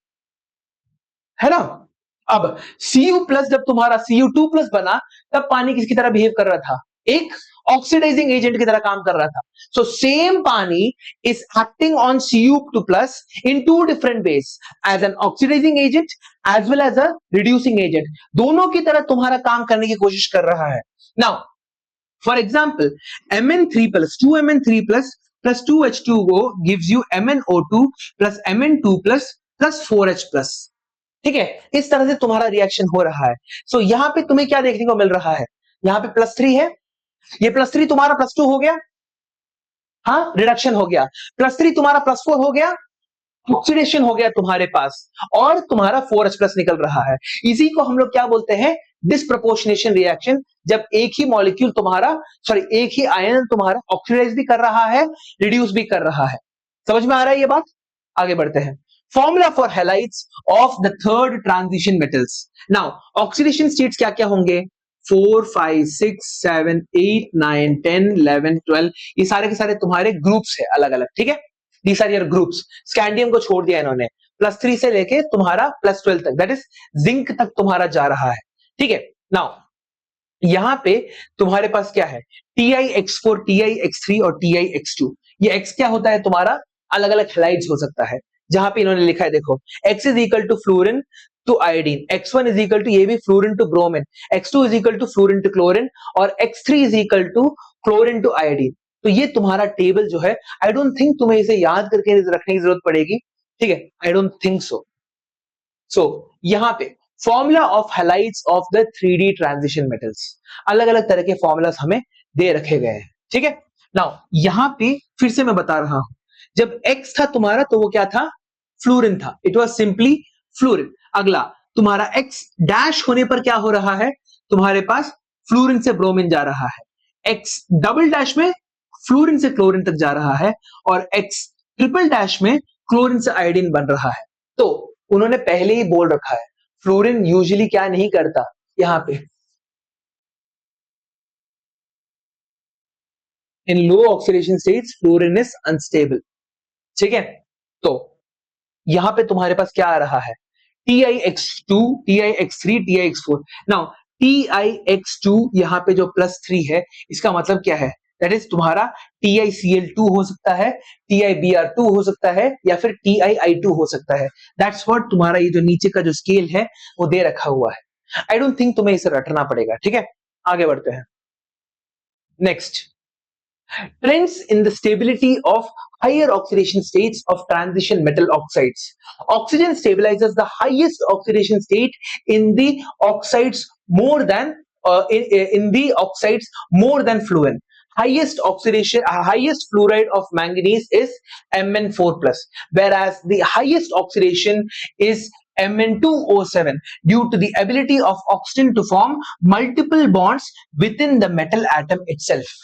है ना? अब Cu प्लस जब तुम्हारा Cu2 प्लस बना तब पानी किसकी तरह बिहेव कर रहा था? एक ऑक्सीडाइजिंग एजेंट की तरह काम कर रहा था। So same pani is acting on Cu2 plus in two different ways, as an oxidising agent as well as a reducing agent. दोनों की तरह तुम्हारा काम करने की कोशिश कर रहा है। Now for example Mn3 plus 2Mn3 plus 2H2O gives you MnO2 plus Mn2 plus 4H plus. ठीक है, इस तरह से तुम्हारा रिएक्शन हो रहा है। सो यहां पे तुम्हें क्या देखने को मिल रहा है? यहां पे +3 है, ये +3 तुम्हारा +2 हो गया, हाँ रिडक्शन हो गया। +3 तुम्हारा +4 हो गया, ऑक्सीडेशन हो गया तुम्हारे पास, और तुम्हारा 4H प्लस निकल रहा है। इसी को हम लोग क्या बोलते हैं? डिसप्रपोर्शनेशन रिएक्शन, जब एक ही मॉलिक्यूल तुम्हारा एक ही आयन तुम्हारा ऑक्सीडाइज भी कर रहा है, रिड्यूस भी कर रहा है। समझ में आ रहा है ये बात? आगे बढ़ते हैं। Formula for halides of the third transition metals. Now oxidation states क्या क्या होंगे? 4, 5, 6, 7, 8, 9, 10, 11, 12, ये सारे के सारे तुम्हारे ग्रुप्स है अलग अलग, ठीक है? These are your groups. Scandium को छोड़ दिया इन्होंने, +3 से लेके तुम्हारा +12 तक, दैट इज जिंक तक तुम्हारा जा रहा है, ठीक है? नाउ यहां पे तुम्हारे पास क्या है? TiX4, TiX3 और TiX2। ये X क्या होता है तुम्हारा? अलग अलग हैलाइड्स हो सकता है, जहां पे इन्होंने लिखा है देखो, X is equal to fluorine to iodine, X1 is equal to, ये भी fluorine to bromine, X2 is equal to fluorine to chlorine, और X3 is equal to chlorine to iodine. तो ये तुम्हारा टेबल जो है, आई डोंट थिंक तुम्हें इसे याद करके रखने की जरूरत पड़ेगी, ठीक है? I don't think so. सो यहां पे formula of halides of the 3D transition metals, अलग अलग तरह के फॉर्मूलास हमें दे रखे गए हैं, ठीक है? नाउ यहां पे फिर से मैं बता रहा हूं, जब X था तुम्हारा तो वो क्या था? फ्लोरीन था, इट वाज सिंपली फ्लोरीन। अगला तुम्हारा X डैश होने पर क्या हो रहा है? तुम्हारे पास फ्लोरीन से ब्रोमीन जा रहा है। X डबल डैश में फ्लोरीन से क्लोरीन तक जा रहा है, और X ट्रिपल डैश में क्लोरीन से आयोडीन बन रहा है। तो उन्होंने पहले ही बोल रखा है, फ्लोरीन यूजुअली क्या नहीं करता, यहां पे in low oxidation states fluorine is unstable, ठीक है? तो यहां पे तुम्हारे पास क्या आ रहा है? TiX2, TiX3, TiX4। Now TiX2 यहां पे जो +3 है, इसका मतलब क्या है? दैट इज तुम्हारा TiCl2 हो सकता है, TiBr2 हो सकता है, या फिर TiI2 हो सकता है। दैट्स व्हाट तुम्हारा ये जो नीचे का जो स्केल है वो दे रखा हुआ है। आई डोंट थिंक तुम्हें इसे रटना पड़ेगा, ठीक है? आगे बढ़ते हैं। Next, trends in the stability of higher oxidation states of transition metal oxides. Oxygen stabilizes the highest oxidation state in the oxides more than in the oxides more than fluorine. Highest oxidation, highest fluoride of manganese is Mn4 plus, whereas the highest oxidation is Mn2O7 due to the ability of oxygen to form multiple bonds within the metal atom itself.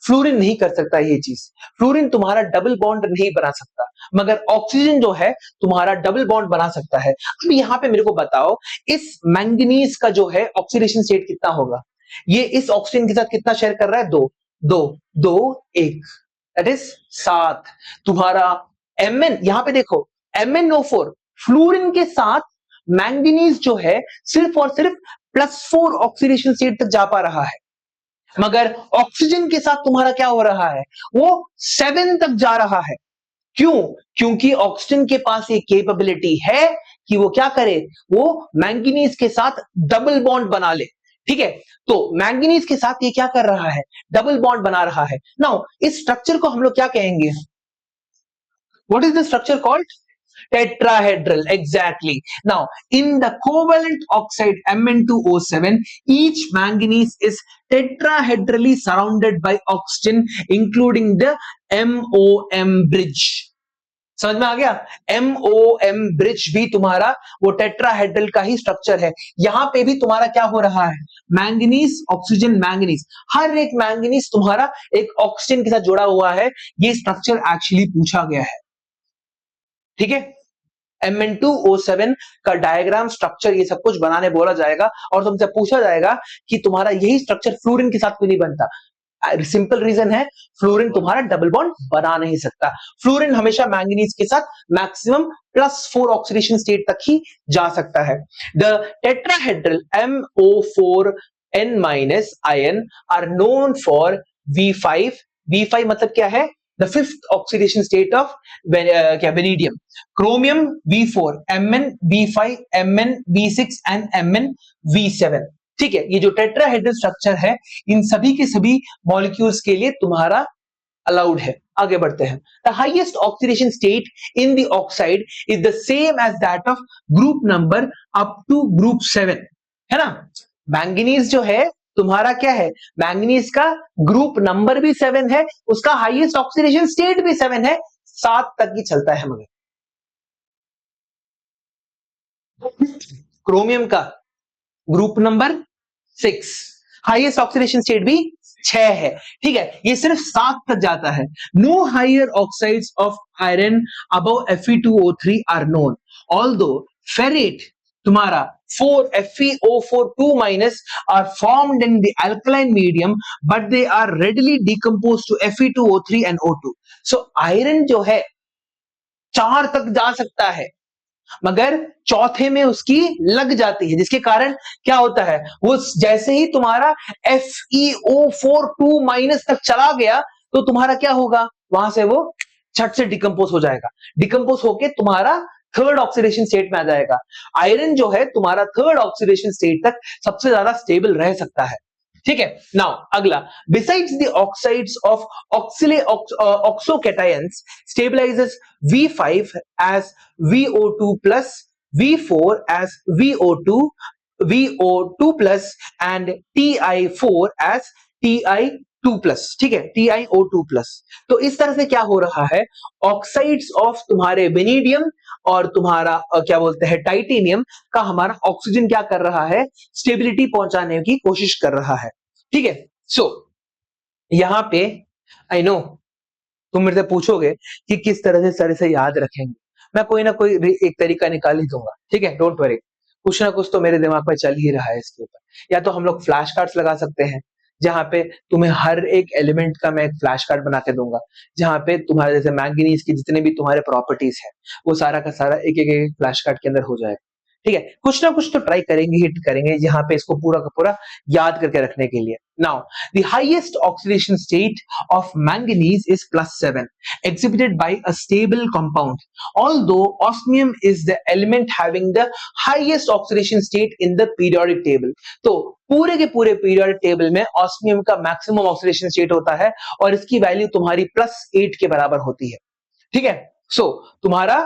Fluorine नहीं कर सकता ये चीज, fluorine तुम्हारा double bond नहीं बना सकता, मगर ऑक्सीजन जो है तुम्हारा डबल बॉन्ड बना सकता है। अब यहाँ पे मेरे को बताओ, इस मैंगनीज का जो है ऑक्सीडेशन स्टेट कितना होगा? ये इस ऑक्सीजन के साथ कितना शेयर कर रहा है? 2 2 2 1, दैट इज 7। तुम्हारा Mn, यहां पे देखो, MnO4 फ्लोरीन के साथ मैंगनीज जो है सिर्फ और सिर्फ +4 ऑक्सीडेशन स्टेट तक जा पा रहा है, मगर ऑक्सीजन के साथ तुम्हारा क्या हो रहा है? वो 7 तक जा रहा है। क्यों? क्योंकि ऑक्सीजन के पास ये कैपेबिलिटी है कि वो क्या करे? वो मैंगनीज के साथ डबल बॉन्ड बना ले, ठीक है? तो मैंगनीज के साथ ये क्या कर रहा है? डबल बॉन्ड बना रहा है। नाउ इस स्ट्रक्चर को हम लोग क्या कहेंगे? What is the structure called? Tetrahedral, exactly. Now, in the covalent oxide Mn2O7, each manganese is tetrahedrally surrounded by oxygen, including the MOM bridge. समझ में आ गया? MOM ब्रिज भी तुम्हारा वो टेट्राहेड्रल का ही स्ट्रक्चर है। यहां पे भी तुम्हारा क्या हो रहा है? मैंगनीज, ऑक्सीजन, मैंगनीज, हर एक मैंगनीज तुम्हारा एक ऑक्सीजन के साथ जुड़ा हुआ है। ये स्ट्रक्चर एक्चुअली पूछा गया है, ठीक है? Mn2O7 का डायग्राम, स्ट्रक्चर, ये सब कुछ बनाने बोला जाएगा और तुमसे पूछा जाएगा कि तुम्हारा यही स्ट्रक्चर फ्लोरीन के साथ क्यों नहीं बनता? सिंपल रीजन है, फ्लोरीन तुम्हारा डबल बॉन्ड बना नहीं सकता। फ्लोरीन हमेशा मैंगनीज के साथ मैक्सिमम +4 ऑक्सीडेशन स्टेट तक ही जा सकता है। The tetrahedral MO4N- ion are known for V5। V5 मतलब क्या है? The fifth oxidation state of vanadium. Chromium V4, Mn V5, Mn V6 and Mn V7। ठीक है? ये जो टेट्राहेड्रल स्ट्रक्चर है, इन सभी के सभी मॉलिक्यूल्स के लिए तुम्हारा अलाउड है। आगे बढ़ते हैं। The highest oxidation state in the oxide is the same as that of group number up to group 7, है ना? मैंगनीज जो है तुम्हारा क्या है? मैंगनीज का ग्रुप नंबर भी 7 है, उसका हाईएस्ट ऑक्सीडेशन स्टेट भी 7 है, 7 तक ही चलता है। मगर क्रोमियम का group number 6, highest oxidation state भी 6 है, ठीक है, ये सिर्फ 7 तक जाता है। No higher oxides of iron above Fe2O3 are known, although ferrate तुम्हारा 4 FeO4 2- are formed in the alkaline medium but they are readily decomposed to Fe2O3 and O2। so iron जो है 4 तक जा सकता है मगर चौथे में उसकी लग जाती है, जिसके कारण क्या होता है, वो जैसे ही तुम्हारा FeO4 2- तक चला गया तो तुम्हारा क्या होगा, वहां से वो झट से डिकम्पोज हो जाएगा, डिकम्पोज होके तुम्हारा थर्ड ऑक्सीडेशन स्टेट में आ जाएगा। आयरन जो है तुम्हारा थर्ड ऑक्सीडेशन स्टेट तक सबसे ज्यादा स्टेबल रह सकता है, ठीक है। नाउ अगला, besides the oxides of oxocations stabilises V5 as VO2 plus, V4 as VO2, VO2 plus and TI4 as TI2 plus, ठीक है, TiO2 प्लस। तो इस तरह से क्या हो रहा है, ऑक्साइड्स ऑफ तुम्हारे वेनेडियम और तुम्हारा क्या बोलते हैं टाइटेनियम का हमारा ऑक्सीजन क्या कर रहा है, स्टेबिलिटी पहुंचाने की कोशिश कर रहा है, ठीक है। सो यहां पे आई नो तुम मेरे से पूछोगे कि किस तरह से सर से याद रखेंगे, मैं कोई ना कोई एक तरीका निकाल ही दूंगा, ठीक है, डोंट वरी, कुछ ना कुछ तो मेरे दिमाग में चल ही रहा है इसके ऊपर। या तो हम लोग फ्लैश कार्ड्स लगा सकते हैं, जहां पे तुम्हें हर एक एलिमेंट का मैं एक फ्लैश कार्ड बना के दूंगा, जहां पे तुम्हारे जैसे मैंगनीज की जितने भी तुम्हारे प्रॉपर्टीज है वो सारा का सारा एक एक फ्लैश कार्ड के अंदर हो जाएगा, ठीक है। कुछ ना कुछ तो ट्राई करेंगे ही करेंगे यहाँ पे इसको पूरा का पूरा याद करके रखने के लिए। Now the highest oxidation state of manganese is +7 exhibited by a stable compound, although osmium is the element having the highest oxidation state in the periodic table। तो पूरे के पूरे पीरियोडिक टेबल में ऑस्मियम का मैक्सिमम ऑक्सीडेशन स्टेट होता है और इसकी वैल्यू तुम्हारी +8 के बराबर होती है, ठीक है। सो तुम्हारा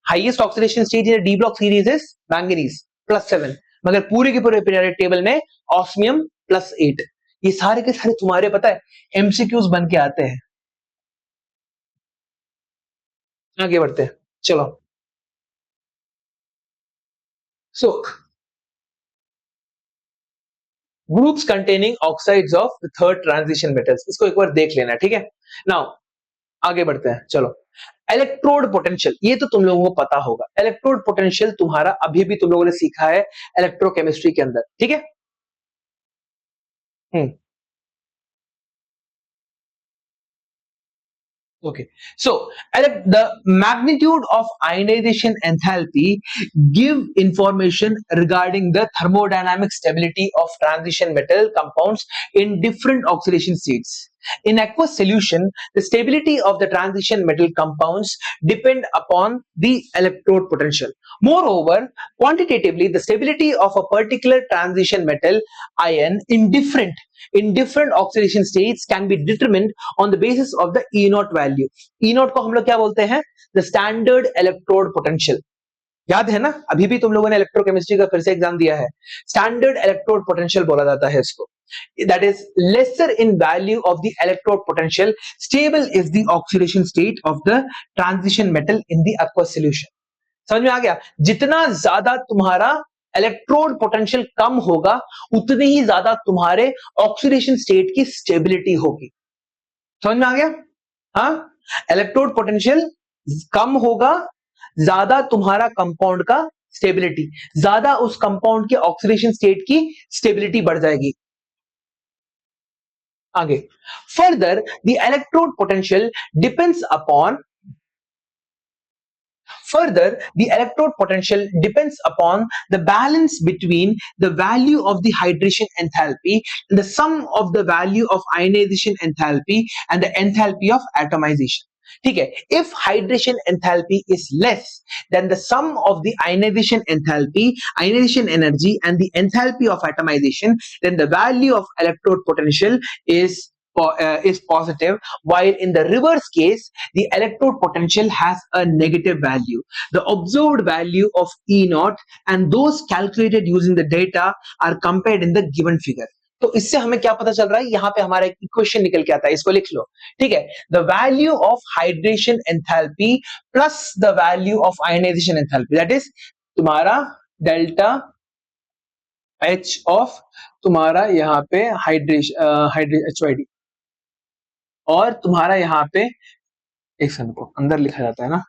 highest oxidation state in D block series is manganese +7, मगर पूरे के पूरे पीरियोडिक टेबल में ऑस्मियम +8। ये सारे के सारे तुम्हारे पता है एमसीक्यूज बन के आते हैं। आगे बढ़ते हैं, चलो। So groups containing oxides of the third transition metals, इसको एक बार देख लेना, ठीक है। नाउ आगे बढ़ते हैं, चलो। इलेक्ट्रोड पोटेंशियल, ये तो तुम लोगों को पता होगा, इलेक्ट्रोड पोटेंशियल तुम्हारा अभी भी तुम लोगों ने सीखा है इलेक्ट्रोकेमिस्ट्री के अंदर, ठीक है। Okay, so the magnitude of ionization enthalpy give information regarding the thermodynamic stability of transition metal compounds in different oxidation states. In aqueous solution, the stability of the transition metal compounds depend upon the electrode potential. Moreover, quantitatively, the stability of a particular transition metal ion in different oxidation states can be determined on the basis of the E0 value। E0 को हम लोग क्या बोलते हैं, the standard electrode potential। याद है ना, अभी भी तुम लोगों ने इलेक्ट्रोकेमिस्ट्री का फिर से एग्जाम दिया है, स्टैंडर्ड इलेक्ट्रोड पोटेंशियल बोला जाता है इसको। That is lesser in value of the electrode potential, stable is the oxidation state of the transition metal in the aqueous solution. समझ में आ गया, जितना ज्यादा तुम्हारा इलेक्ट्रोड पोटेंशियल कम होगा उतनी ही ज्यादा तुम्हारे ऑक्सीडेशन स्टेट की स्टेबिलिटी होगी। समझ में आ गया, हाँ, इलेक्ट्रोड पोटेंशियल कम होगा, ज्यादा तुम्हारा कंपाउंड का स्टेबिलिटी, ज्यादा उस कंपाउंड के ऑक्सीडेशन स्टेट की स्टेबिलिटी बढ़ जाएगी। आगे, further the electrode potential depends upon Further, the electrode potential depends upon the balance between the value of the hydration enthalpy and the sum of the value of ionization enthalpy and the enthalpy of atomization। ठीक है, if hydration enthalpy is less than the sum of the ionization enthalpy, ionization energy and the enthalpy of atomization, then the value of electrode potential is positive, while in the reverse case the electrode potential has a negative value। The observed value of E0 and those calculated using the data are compared in the given figure। तो इससे हमें क्या पता चल रहा है, यहां पे हमारा एक इक्वेशन निकल के आता है, इसको लिख लो, ठीक है। The value of hydration enthalpy plus the value of ionisation enthalpy, that is तुम्हारा डेल्टा H ऑफ तुम्हारा यहाँ पे हाइड्रेशन HYD, और तुम्हारा यहाँ पे एक सेकंड को अंदर लिखा जाता है ना,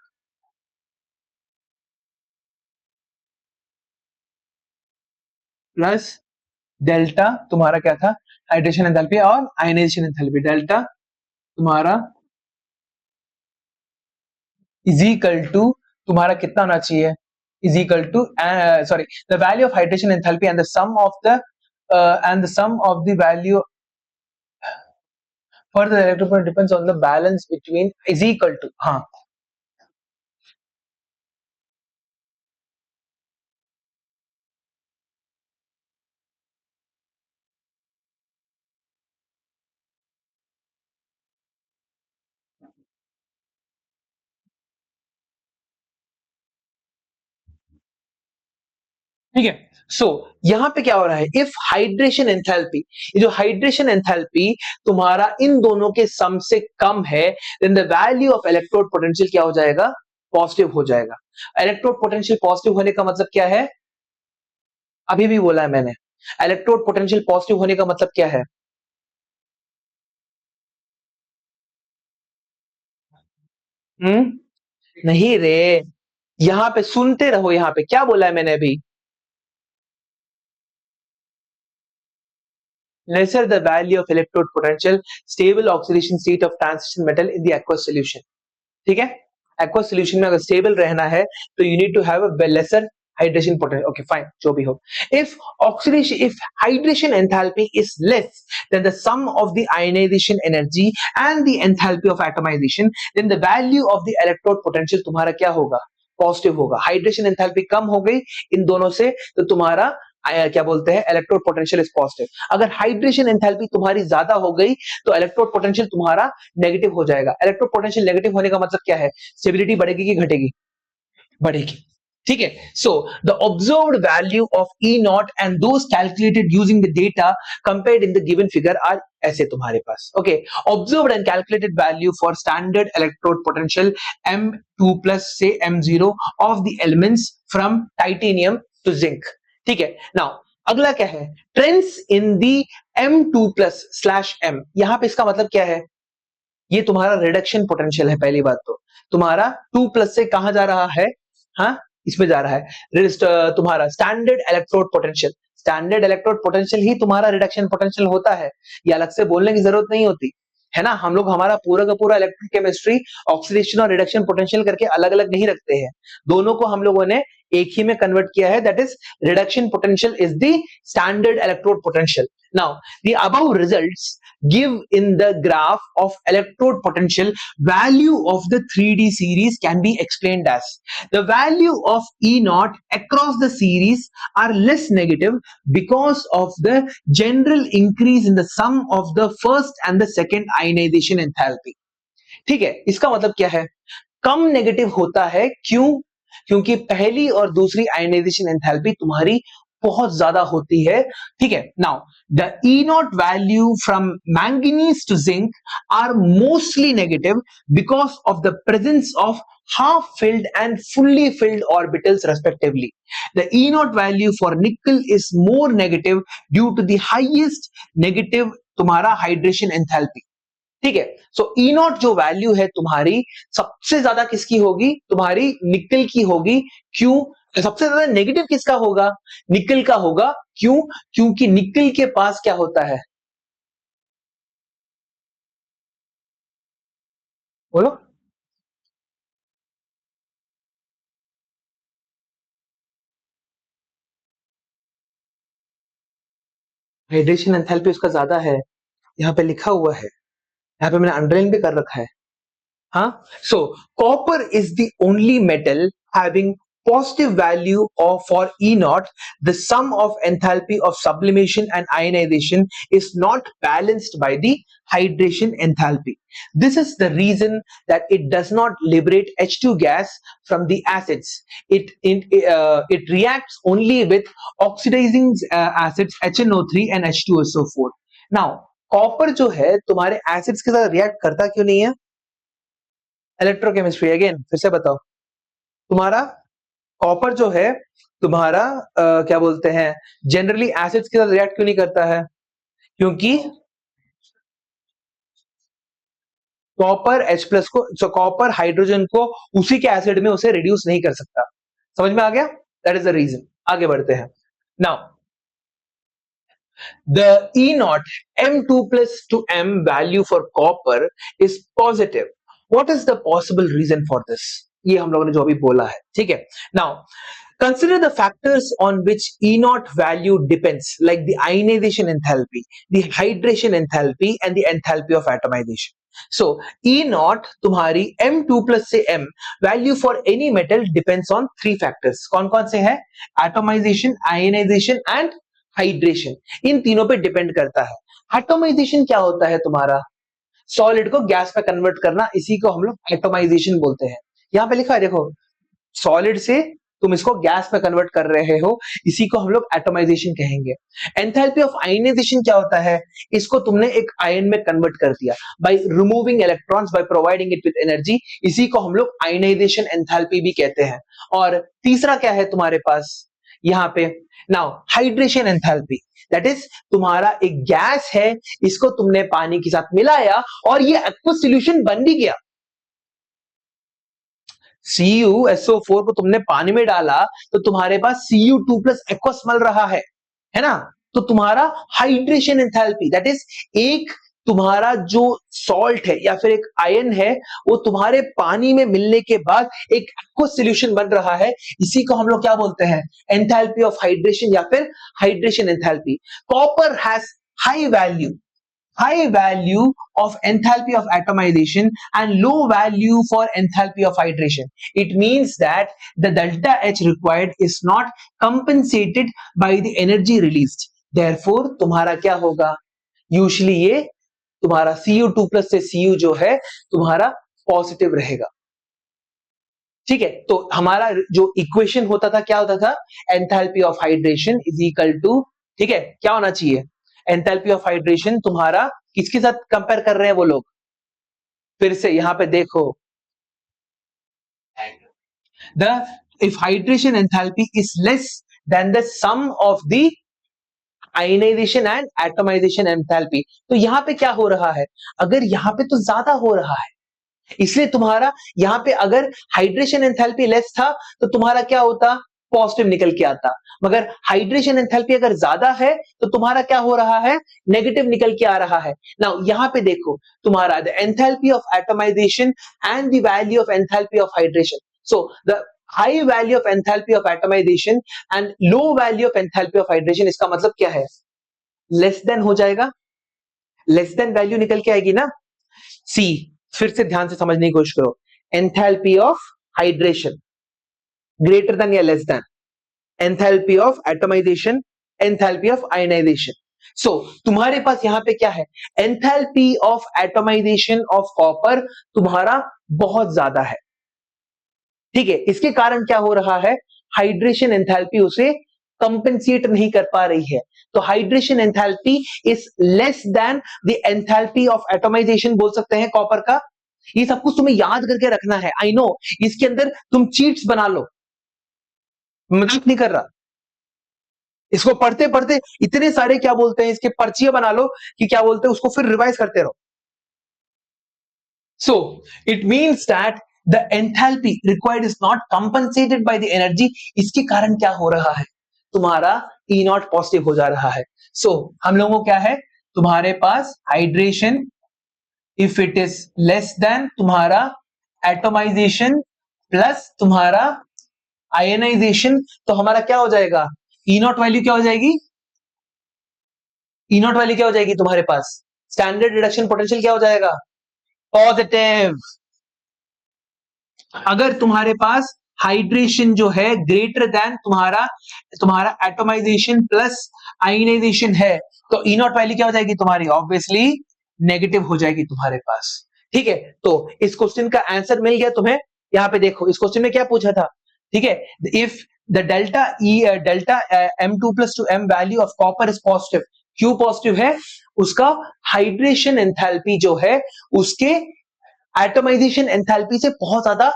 प्लस डेल्टा तुम्हारा क्या था, हाइड्रेशन एंथैल्पी और आयनाइजेशन एंथैल्पी, डेल्टा तुम्हारा इज इक्वल टू तुम्हारा कितना होना चाहिए, is equal to sorry the value of hydration enthalpy and the sum of the value for the electron depends on the balance between is equal to, हाँ ठीक है। So यहां पे क्या हो रहा है, इफ हाइड्रेशन एंथैल्पी, ये जो हाइड्रेशन एंथैल्पी तुम्हारा इन दोनों के सम से कम है, then the value of electrode potential क्या हो जाएगा, पॉजिटिव हो जाएगा। इलेक्ट्रोड पोटेंशियल पॉजिटिव होने का मतलब क्या है, अभी भी बोला है मैंने, इलेक्ट्रोड पोटेंशियल पॉजिटिव होने का मतलब क्या है, नहीं रे, यहां पे सुनते रहो, यहां पे क्या बोला है मैंने अभी, lesser the value of electrode potential, stable oxidation state of transition metal in the aqueous solution, ठीक है। aqueous solution में अगर stable रहना है तो you need to have a lesser hydration potential, okay fine, जो भी हो। if hydration enthalpy is less than the sum of the ionization energy and the enthalpy of atomization, then the value of the electrode potential तुम्हारा क्या होगा, positive होगा। Hydration enthalpy कम हो गई इन दोनों से तो तुम्हारा क्या बोलते हैं, इलेक्ट्रोड पोटेंशियल इज पॉजिटिव। अगर हाइड्रेशन एंथैल्पी तुम्हारी ज्यादा हो गई तो इलेक्ट्रोड पोटेंशियल तुम्हारा नेगेटिव हो जाएगा। इलेक्ट्रोड पोटेंशियल नेगेटिव होने का मतलब क्या है, स्टेबिलिटी बढ़ेगी कि घटेगी, बढ़ेगी, ठीक है। So the observed value of E nought and those calculated using the data compared in the given figure are ऐसे तुम्हारे पास, okay. Observed and calculated value for standard electrode potential M2 plus से M0 of the elements from titanium to zinc, ठीक है। Now अगला क्या है, trends in the M2 plus slash M, यहां पे इसका मतलब क्या है, ये तुम्हारा रिडक्शन पोटेंशियल है। पहली बात तो तुम्हारा 2 प्लस से कहां जा रहा है, हाँ इसमें जा रहा है, तुम्हारा standard electrode potential, standard electrode potential ही तुम्हारा रिडक्शन पोटेंशियल होता है, ये अलग से बोलने की जरूरत नहीं होती है ना। हम लोग हमारा पूरा का पूरा इलेक्ट्रोकेमिस्ट्री ऑक्सीडेशन और रिडक्शन पोटेंशियल करके अलग अलग नहीं रखते हैं, दोनों को हम लोगों ने एक ही में कन्वर्ट किया है, that is reduction potential is the standard electrode potential. Now the above results give in the graph of electrode potential value of the 3D series can be explained as the value of E naught across the series are less negative because of the general increase in the sum of the first and the second ionization enthalpy, ठीक है। इसका मतलब क्या है, कम negative होता है, क्यों, क्योंकि पहली और दूसरी आयनाइजेशन एंथैल्पी तुम्हारी बहुत ज्यादा होती है, ठीक है। Now the E naught value from manganese to zinc are mostly negative because of the presence of half filled and fully filled orbitals respectively. The E naught value for nickel is more negative due to the highest negative तुम्हारा hydration enthalpy, ठीक है। सो ई not जो value है तुम्हारी सबसे ज्यादा किसकी होगी, तुम्हारी निकल की होगी, क्यों, सबसे ज्यादा नेगेटिव किसका होगा, निकल का होगा, क्यों, क्योंकि निकल के पास क्या होता है, बोलो, हाइड्रेशन एंथैल्पी उसका ज्यादा है, यहाँ पे लिखा हुआ है, यहाँ पे मैंने अंडरलाइन भी कर रखा है, huh? So copper is the only metal having positive value of for E naught. The sum of enthalpy of sublimation and ionization is not balanced by the hydration enthalpy. This is the reason that it does not liberate H2 gas from the acids. It reacts only with oxidizing acids HNO3 and H2SO4. Now copper जो है तुम्हारे acids के साथ react करता क्यों नहीं है, electrochemistry again फिर से बताओ, तुम्हारा कॉपर जो है तुम्हारा क्या बोलते हैं, जनरली एसिड्स के साथ रिएक्ट क्यों नहीं करता है? क्योंकि कॉपर H प्लस को, कॉपर हाइड्रोजन को उसी के एसिड में उसे रिड्यूस नहीं कर सकता। समझ में आ गया? That is the reason. आगे बढ़ते हैं। Now the E naught M2 plus to M value for copper is positive. What is the possible reason for this? ये हम लोगों ने जो अभी बोला है, ठीक है। Now consider the factors on which E naught value depends, like the ionization enthalpy, the hydration enthalpy, and the enthalpy of atomization. So E naught तुम्हारी M2 plus से M value for any metal depends on three factors. कौन कौन से हैं? Atomization, ionization and hydration, इन तीनों पे depend करता है। एटोमाइजेशन क्या होता है तुम्हारा? सॉलिड को गैस में कन्वर्ट करना, इसी को हम लोग एटोमाइजेशन बोलते हैं। यहां पे लिखा है देखो, सॉलिड से तुम इसको गैस में कन्वर्ट कर रहे हो, इसी को हम लोग एटोमाइजेशन कहेंगे। एंथैल्पी ऑफ आयनाइजेशन क्या होता है? इसको तुमने एक आयन में कन्वर्ट कर दिया by removing electrons, by providing it with energy, इसी को हम लोग आयनाइजेशन एंथैल्पी भी कहते हैं। और तीसरा क्या है तुम्हारे पास यहां पे? Now hydration enthalpy, that is तुम्हारा एक गैस है, इसको तुमने पानी के साथ मिलाया और ये एक्वस सॉल्यूशन बन भी गया। CuSO4 को तुमने पानी में डाला तो तुम्हारे पास Cu2 प्लस एक्वस मिल रहा है ना? तो तुम्हारा हाइड्रेशन एंथैल्पी, दैट इज एक तुम्हारा जो सॉल्ट है या फिर एक आयन है, वो तुम्हारे पानी में मिलने के बाद एक एक्वस सॉल्यूशन बन रहा है, इसी को हम लोग क्या बोलते हैं? एंथैल्पी ऑफ हाइड्रेशन या फिर hydration enthalpy. Copper has high value of enthalpy of atomization and low value for enthalpy of hydration. It means that the delta H required is not compensated by the energy released. Therefore तुम्हारा क्या होगा? Usually ये तुम्हारा Cu2 plus से Cu जो है तुम्हारा positive रहेगा। ठीक है, तो हमारा जो इक्वेशन होता था क्या होता था? Enthalpy of hydration is equal to, ठीक है, क्या होना चाहिए? एंथैल्पी ऑफ हाइड्रेशन तुम्हारा किसके साथ कंपेयर कर रहे हैं वो लोग? फिर से यहां पे देखो, the if hydration enthalpy is less than the sum of the ionisation and atomisation enthalpy, तो यहां पे क्या हो रहा है? अगर यहां पे तो ज्यादा हो रहा है, इसलिए तुम्हारा यहां पे अगर हाइड्रेशन एंथैल्पी लेस था तो तुम्हारा क्या होता? पॉजिटिव निकल के आता। मगर हाइड्रेशन एंथैल्पी अगर ज्यादा है तो तुम्हारा क्या हो रहा है? नेगेटिव निकल के आ रहा है। नाउ यहां पे देखो, तुम्हारा the enthalpy of atomisation and the value of enthalpy of hydration, so the high value of enthalpy of atomisation and low value of enthalpy of hydration, इसका मतलब क्या है? लेस देन हो जाएगा, लेस देन वैल्यू निकल के आएगी ना। सी, फिर से ध्यान से समझने की कोशिश करो, enthalpy of hydration greater than या less than enthalpy of atomisation, enthalpy of ionisation. So तुम्हारे पास यहां पे क्या है? Enthalpy of atomisation of copper तुम्हारा बहुत ज्यादा है, ठीक है। इसके कारण क्या हो रहा है? हाइड्रेशन एंथैल्पी उसे कंपेंसेट नहीं कर पा रही है, तो hydration enthalpy is less than the enthalpy of atomisation बोल सकते हैं कॉपर का। ये सब कुछ तुम्हें याद करके रखना है। आई नो इसके अंदर तुम चीट्स बना लो, मजाक नहीं कर रहा, इसको पढ़ते पढ़ते इतने सारे क्या बोलते हैं इसके पर्चियां बना लो कि क्या बोलते हैं उसको फिर रिवाइज करते रहो। So it means that the enthalpy required is not compensated by the energy. इसके कारण क्या हो रहा है? तुम्हारा E नॉट पॉजिटिव हो जा रहा है। सो हम लोगों को क्या है? तुम्हारे पास hydration if it is less than तुम्हारा एटोमाइजेशन प्लस तुम्हारा आयनाइजेशन, तो हमारा क्या हो जाएगा? E नॉट वैल्यू क्या हो जाएगी? E नॉट वैल्यू क्या हो जाएगी तुम्हारे पास? स्टैंडर्ड रिडक्शन पोटेंशियल क्या हो जाएगा? पॉजिटिव। अगर तुम्हारे पास हाइड्रेशन जो है ग्रेटर देन तुम्हारा एटोमाइजेशन प्लस आयनाइजेशन है, तो E नॉट वैल्यू क्या हो जाएगी तुम्हारी? ऑब्वियसली नेगेटिव हो जाएगी तुम्हारे पास, ठीक है। तो इस क्वेश्चन का आंसर मिल गया तुम्हें। यहां पे देखो, इस क्वेश्चन में क्या पूछा था, ठीक है, if the delta M2 plus to M value of copper is positive, क्यों पॉजिटिव है? उसका हाइड्रेशन एंथैल्पी जो है उसके एटोमाइजेशन एंथैल्पी से बहुत ज्यादा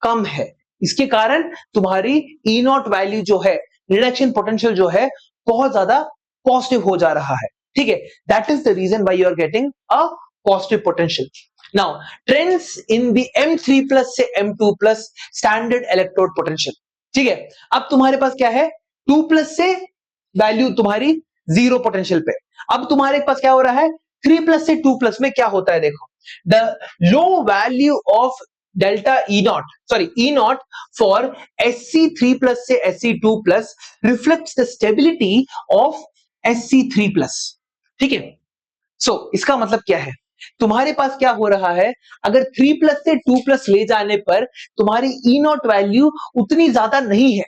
कम है, इसके कारण तुम्हारी ई नॉट वैल्यू जो है, रिडक्शन पोटेंशियल जो है, बहुत ज्यादा पॉजिटिव हो जा रहा है। ठीक है, that is the reason why you are getting a positive potential. Now trends in the M3 plus से M2 plus standard electrode potential. ठीक है, अब तुम्हारे पास क्या है, 2 प्लस से वैल्यू तुम्हारी जीरो पोटेंशियल पे। अब तुम्हारे पास क्या हो रहा है, 3 प्लस से 2 प्लस में क्या होता है, देखो the low value of delta E not, sorry E naught for SC3 plus से SC2 plus reflects the stability of SC3 plus. ठीक है, सो इसका मतलब क्या है, तुम्हारे पास क्या हो रहा है, अगर 3 प्लस से 2 प्लस ले जाने पर तुम्हारी ई नॉट वैल्यू उतनी ज्यादा नहीं है,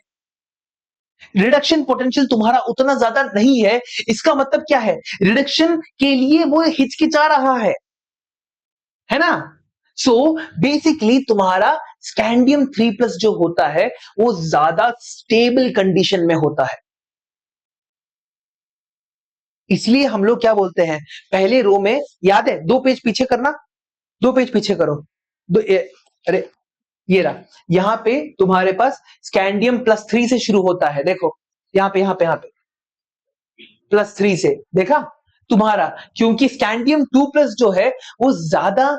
रिडक्शन पोटेंशियल तुम्हारा उतना ज्यादा नहीं है। इसका मतलब क्या है, रिडक्शन के लिए वो हिचकिचा रहा है ना। सो बेसिकली तुम्हारा स्कैंडियम 3 प्लस जो होता है वो ज्यादा स्टेबल कंडीशन में होता है। इसलिए हम लोग क्या बोलते हैं, पहले रो में याद है, 2 पेज पीछे करना, 2 पेज पीछे करो, अरे ये रहा, यहां पे तुम्हारे पास स्कैंडियम +3 से शुरू होता है, देखो यहां पे +3 से, देखा तुम्हारा, क्योंकि स्कैंडियम 2 प्लस जो है वो ज्यादा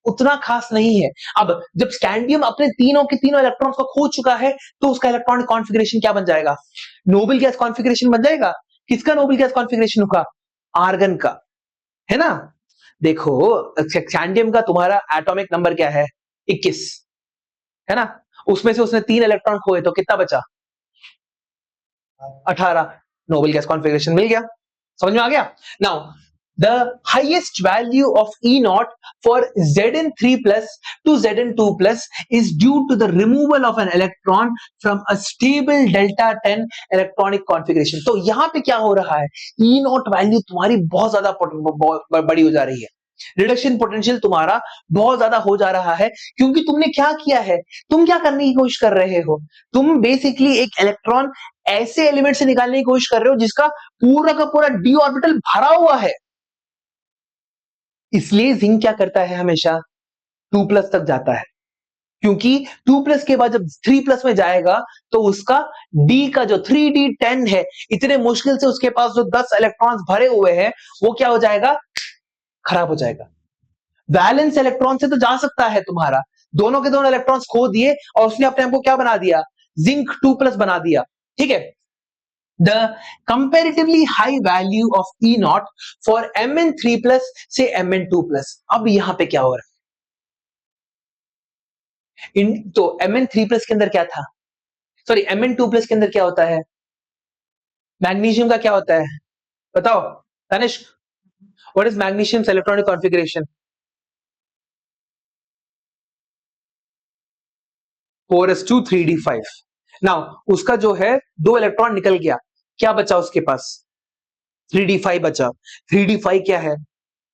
उतना खास नहीं है। अब जब स्कैंडियम अपने तीनों के तीनों इलेक्ट्रॉन्स को खो चुका है तो उसका इलेक्ट्रॉनिक कॉन्फ़िगरेशन क्या बन जाएगा, नोबल गैस कॉन्फ़िगरेशन बन जाएगा। किसका नोबल गैस कॉन्फ़िगरेशन होगा, आर्गन का, है ना। देखो स्कैंडियम का तुम्हारा एटॉमिक नंबर क्या है, 21, है ना, उसमें से उसने 3 इलेक्ट्रॉन खोए तो कितना बचा, 18, नोबल गैस कॉन्फ़िगरेशन मिल गया। समझ में आ गया। Now the highest value of E naught for Zn3 plus to Zn2 plus is due to the removal of an electron from a stable delta 10 electronic configuration. तो यहां पे क्या हो रहा है, ई नॉट वैल्यू तुम्हारी बहुत ज्यादा बड़ी हो जा रही है, रिडक्शन पोटेंशियल तुम्हारा बहुत ज्यादा हो जा रहा है, क्योंकि तुमने क्या किया है, तुम क्या करने की कोशिश कर रहे हो, तुम बेसिकली एक इलेक्ट्रॉन ऐसे एलिमेंट से निकालने की कोशिश कर रहे हो जिसका पूरा का पूरा डी ऑर्बिटल भरा हुआ है। इसलिए जिंक क्या करता है, हमेशा 2 प्लस तक जाता है, क्योंकि 2 प्लस के बाद जब 3 प्लस में जाएगा तो उसका डी का जो 3d10 है, इतने मुश्किल से उसके पास जो 10 इलेक्ट्रॉन्स भरे हुए हैं वो क्या हो जाएगा, खराब हो जाएगा। वैलेंस इलेक्ट्रॉन से तो जा सकता है तुम्हारा, दोनों के दोनों इलेक्ट्रॉन्स खो दिए और उसने अपने आप को क्या बना दिया, जिंक 2 प्लस बना दिया। ठीक है, the comparatively high value of E naught for Mn3 plus से Mn2 प्लस। अब यहां पे क्या हो रहा है, तो Mn3 प्लस के अंदर क्या था, सॉरी Mn2 प्लस के अंदर क्या होता है, मैग्नीशियम का क्या होता है, बताओ Tanishk, what is magnesium's electronic configuration, 4s2 3d5। Now उसका जो है 2 इलेक्ट्रॉन निकल गया, क्या बचा उसके पास, 3d5 बचा। 3d5 क्या है,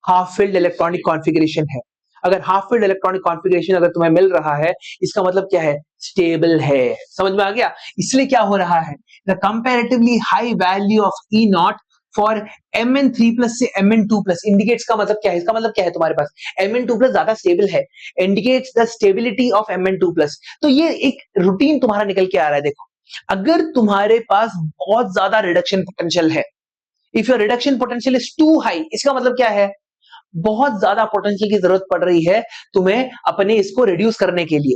हाफ फिल्ड इलेक्ट्रॉनिक कॉन्फ़िगरेशन है। अगर हाफ फिल्ड इलेक्ट्रॉनिक कॉन्फ़िगरेशन अगर तुम्हें मिल रहा है, इसका मतलब क्या है, स्टेबल है। समझ में आ गया। इसलिए क्या हो रहा है, the comparatively high value of E naught for Mn3 plus से Mn2 प्लस इंडिकेट्स का मतलब क्या है, इसका मतलब क्या है, तुम्हारे पास Mn2 प्लस ज्यादा स्टेबल है, indicates the stability of Mn2 plus. तो ये एक रूटीन तुम्हारा निकल के आ रहा है। देखो अगर तुम्हारे पास बहुत ज्यादा रिडक्शन पोटेंशियल है, if your reduction potential is too high, इसका मतलब क्या है, बहुत ज्यादा पोटेंशियल की जरूरत पड़ रही है तुम्हें अपने इसको रिड्यूस करने के लिए।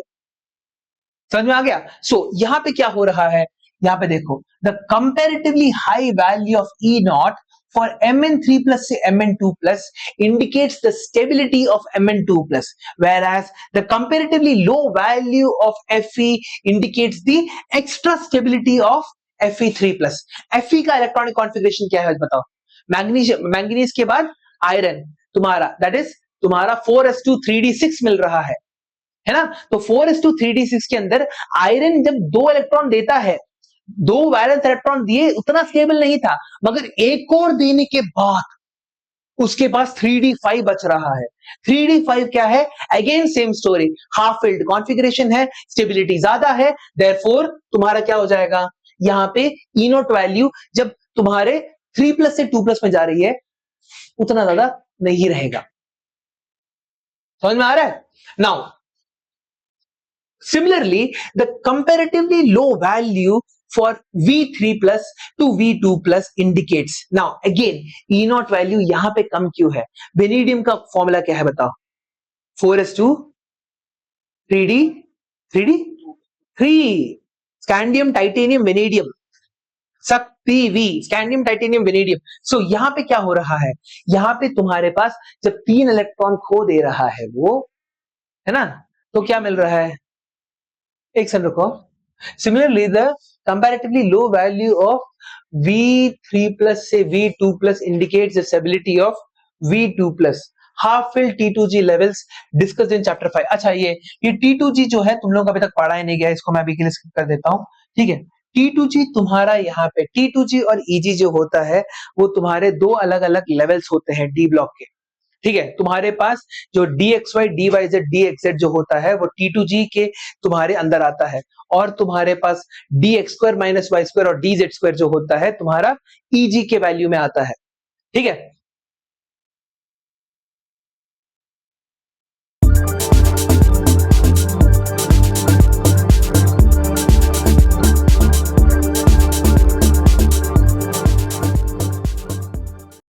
समझ में आ गया। सो यहां पे क्या हो रहा है, यहां पे देखो the comparatively high value of E not for Mn3 plus से Mn2 plus indicates the stability of Mn2 plus, whereas the comparatively low value of Fe indicates the extra stability of Fe3 plus। Fe का electronic configuration क्या है बताओ, magnesium, manganese के बाद iron तुम्हारा, that is तुम्हारा 4s2 3d6 मिल रहा है ना। तो 4s2 3d6 के अंदर आयरन जब 2 इलेक्ट्रॉन देता है, 2 वैलेंस इलेक्ट्रॉन दिए, उतना स्टेबल नहीं था, मगर एक और देने के बाद उसके पास 3d5 बच रहा है। 3d5 क्या है, again same story, half filled configuration है, स्टेबिलिटी ज्यादा है, देयरफॉर तुम्हारा क्या हो जाएगा, यहां पे ई नॉट वैल्यू जब तुम्हारे 3 प्लस से 2 प्लस में जा रही है उतना ज्यादा नहीं रहेगा। समझ में आ रहा है। Now Similarly, the comparatively low value for V3 plus to V2 plus indicates. Now again, E naught value यहां पे कम क्यों है? वेनेडियम का फॉर्मूला क्या है बताओ? 4s2 3d 3d 3 scandium titanium vanadium शक्ति V स्कैंडियम टाइटेनियम वेनेडियम. सो यहां पे क्या हो रहा है? यहां पे तुम्हारे पास जब 3 इलेक्ट्रॉन खो दे रहा है वो, है ना, तो क्या मिल रहा है? एक सेकंड रुको. Similarly, the comparatively low value of V3 plus say V2 plus indicates the stability of V2 plus. Half filled T2G levels discussed in chapter 5. अच्छा, ये T2G जो है तुम लोग अभी तक पढ़ा ही नहीं गया, इसको मैं अभी के लिए skip कर देता हूं. ठीक है. T2G तुम्हारा यहाँ पे T2G और EG जो होता है वो तुम्हारे दो अलग अलग लेवल्स होते हैं डी ब्लॉक के. ठीक है. तुम्हारे पास जो DXY DYZ DXZ जो होता है वो T2G के तुम्हारे अंदर आता है, और तुम्हारे पास dx² - y² और dz² जो होता है तुम्हारा EG के वैल्यू में आता है. ठीक है.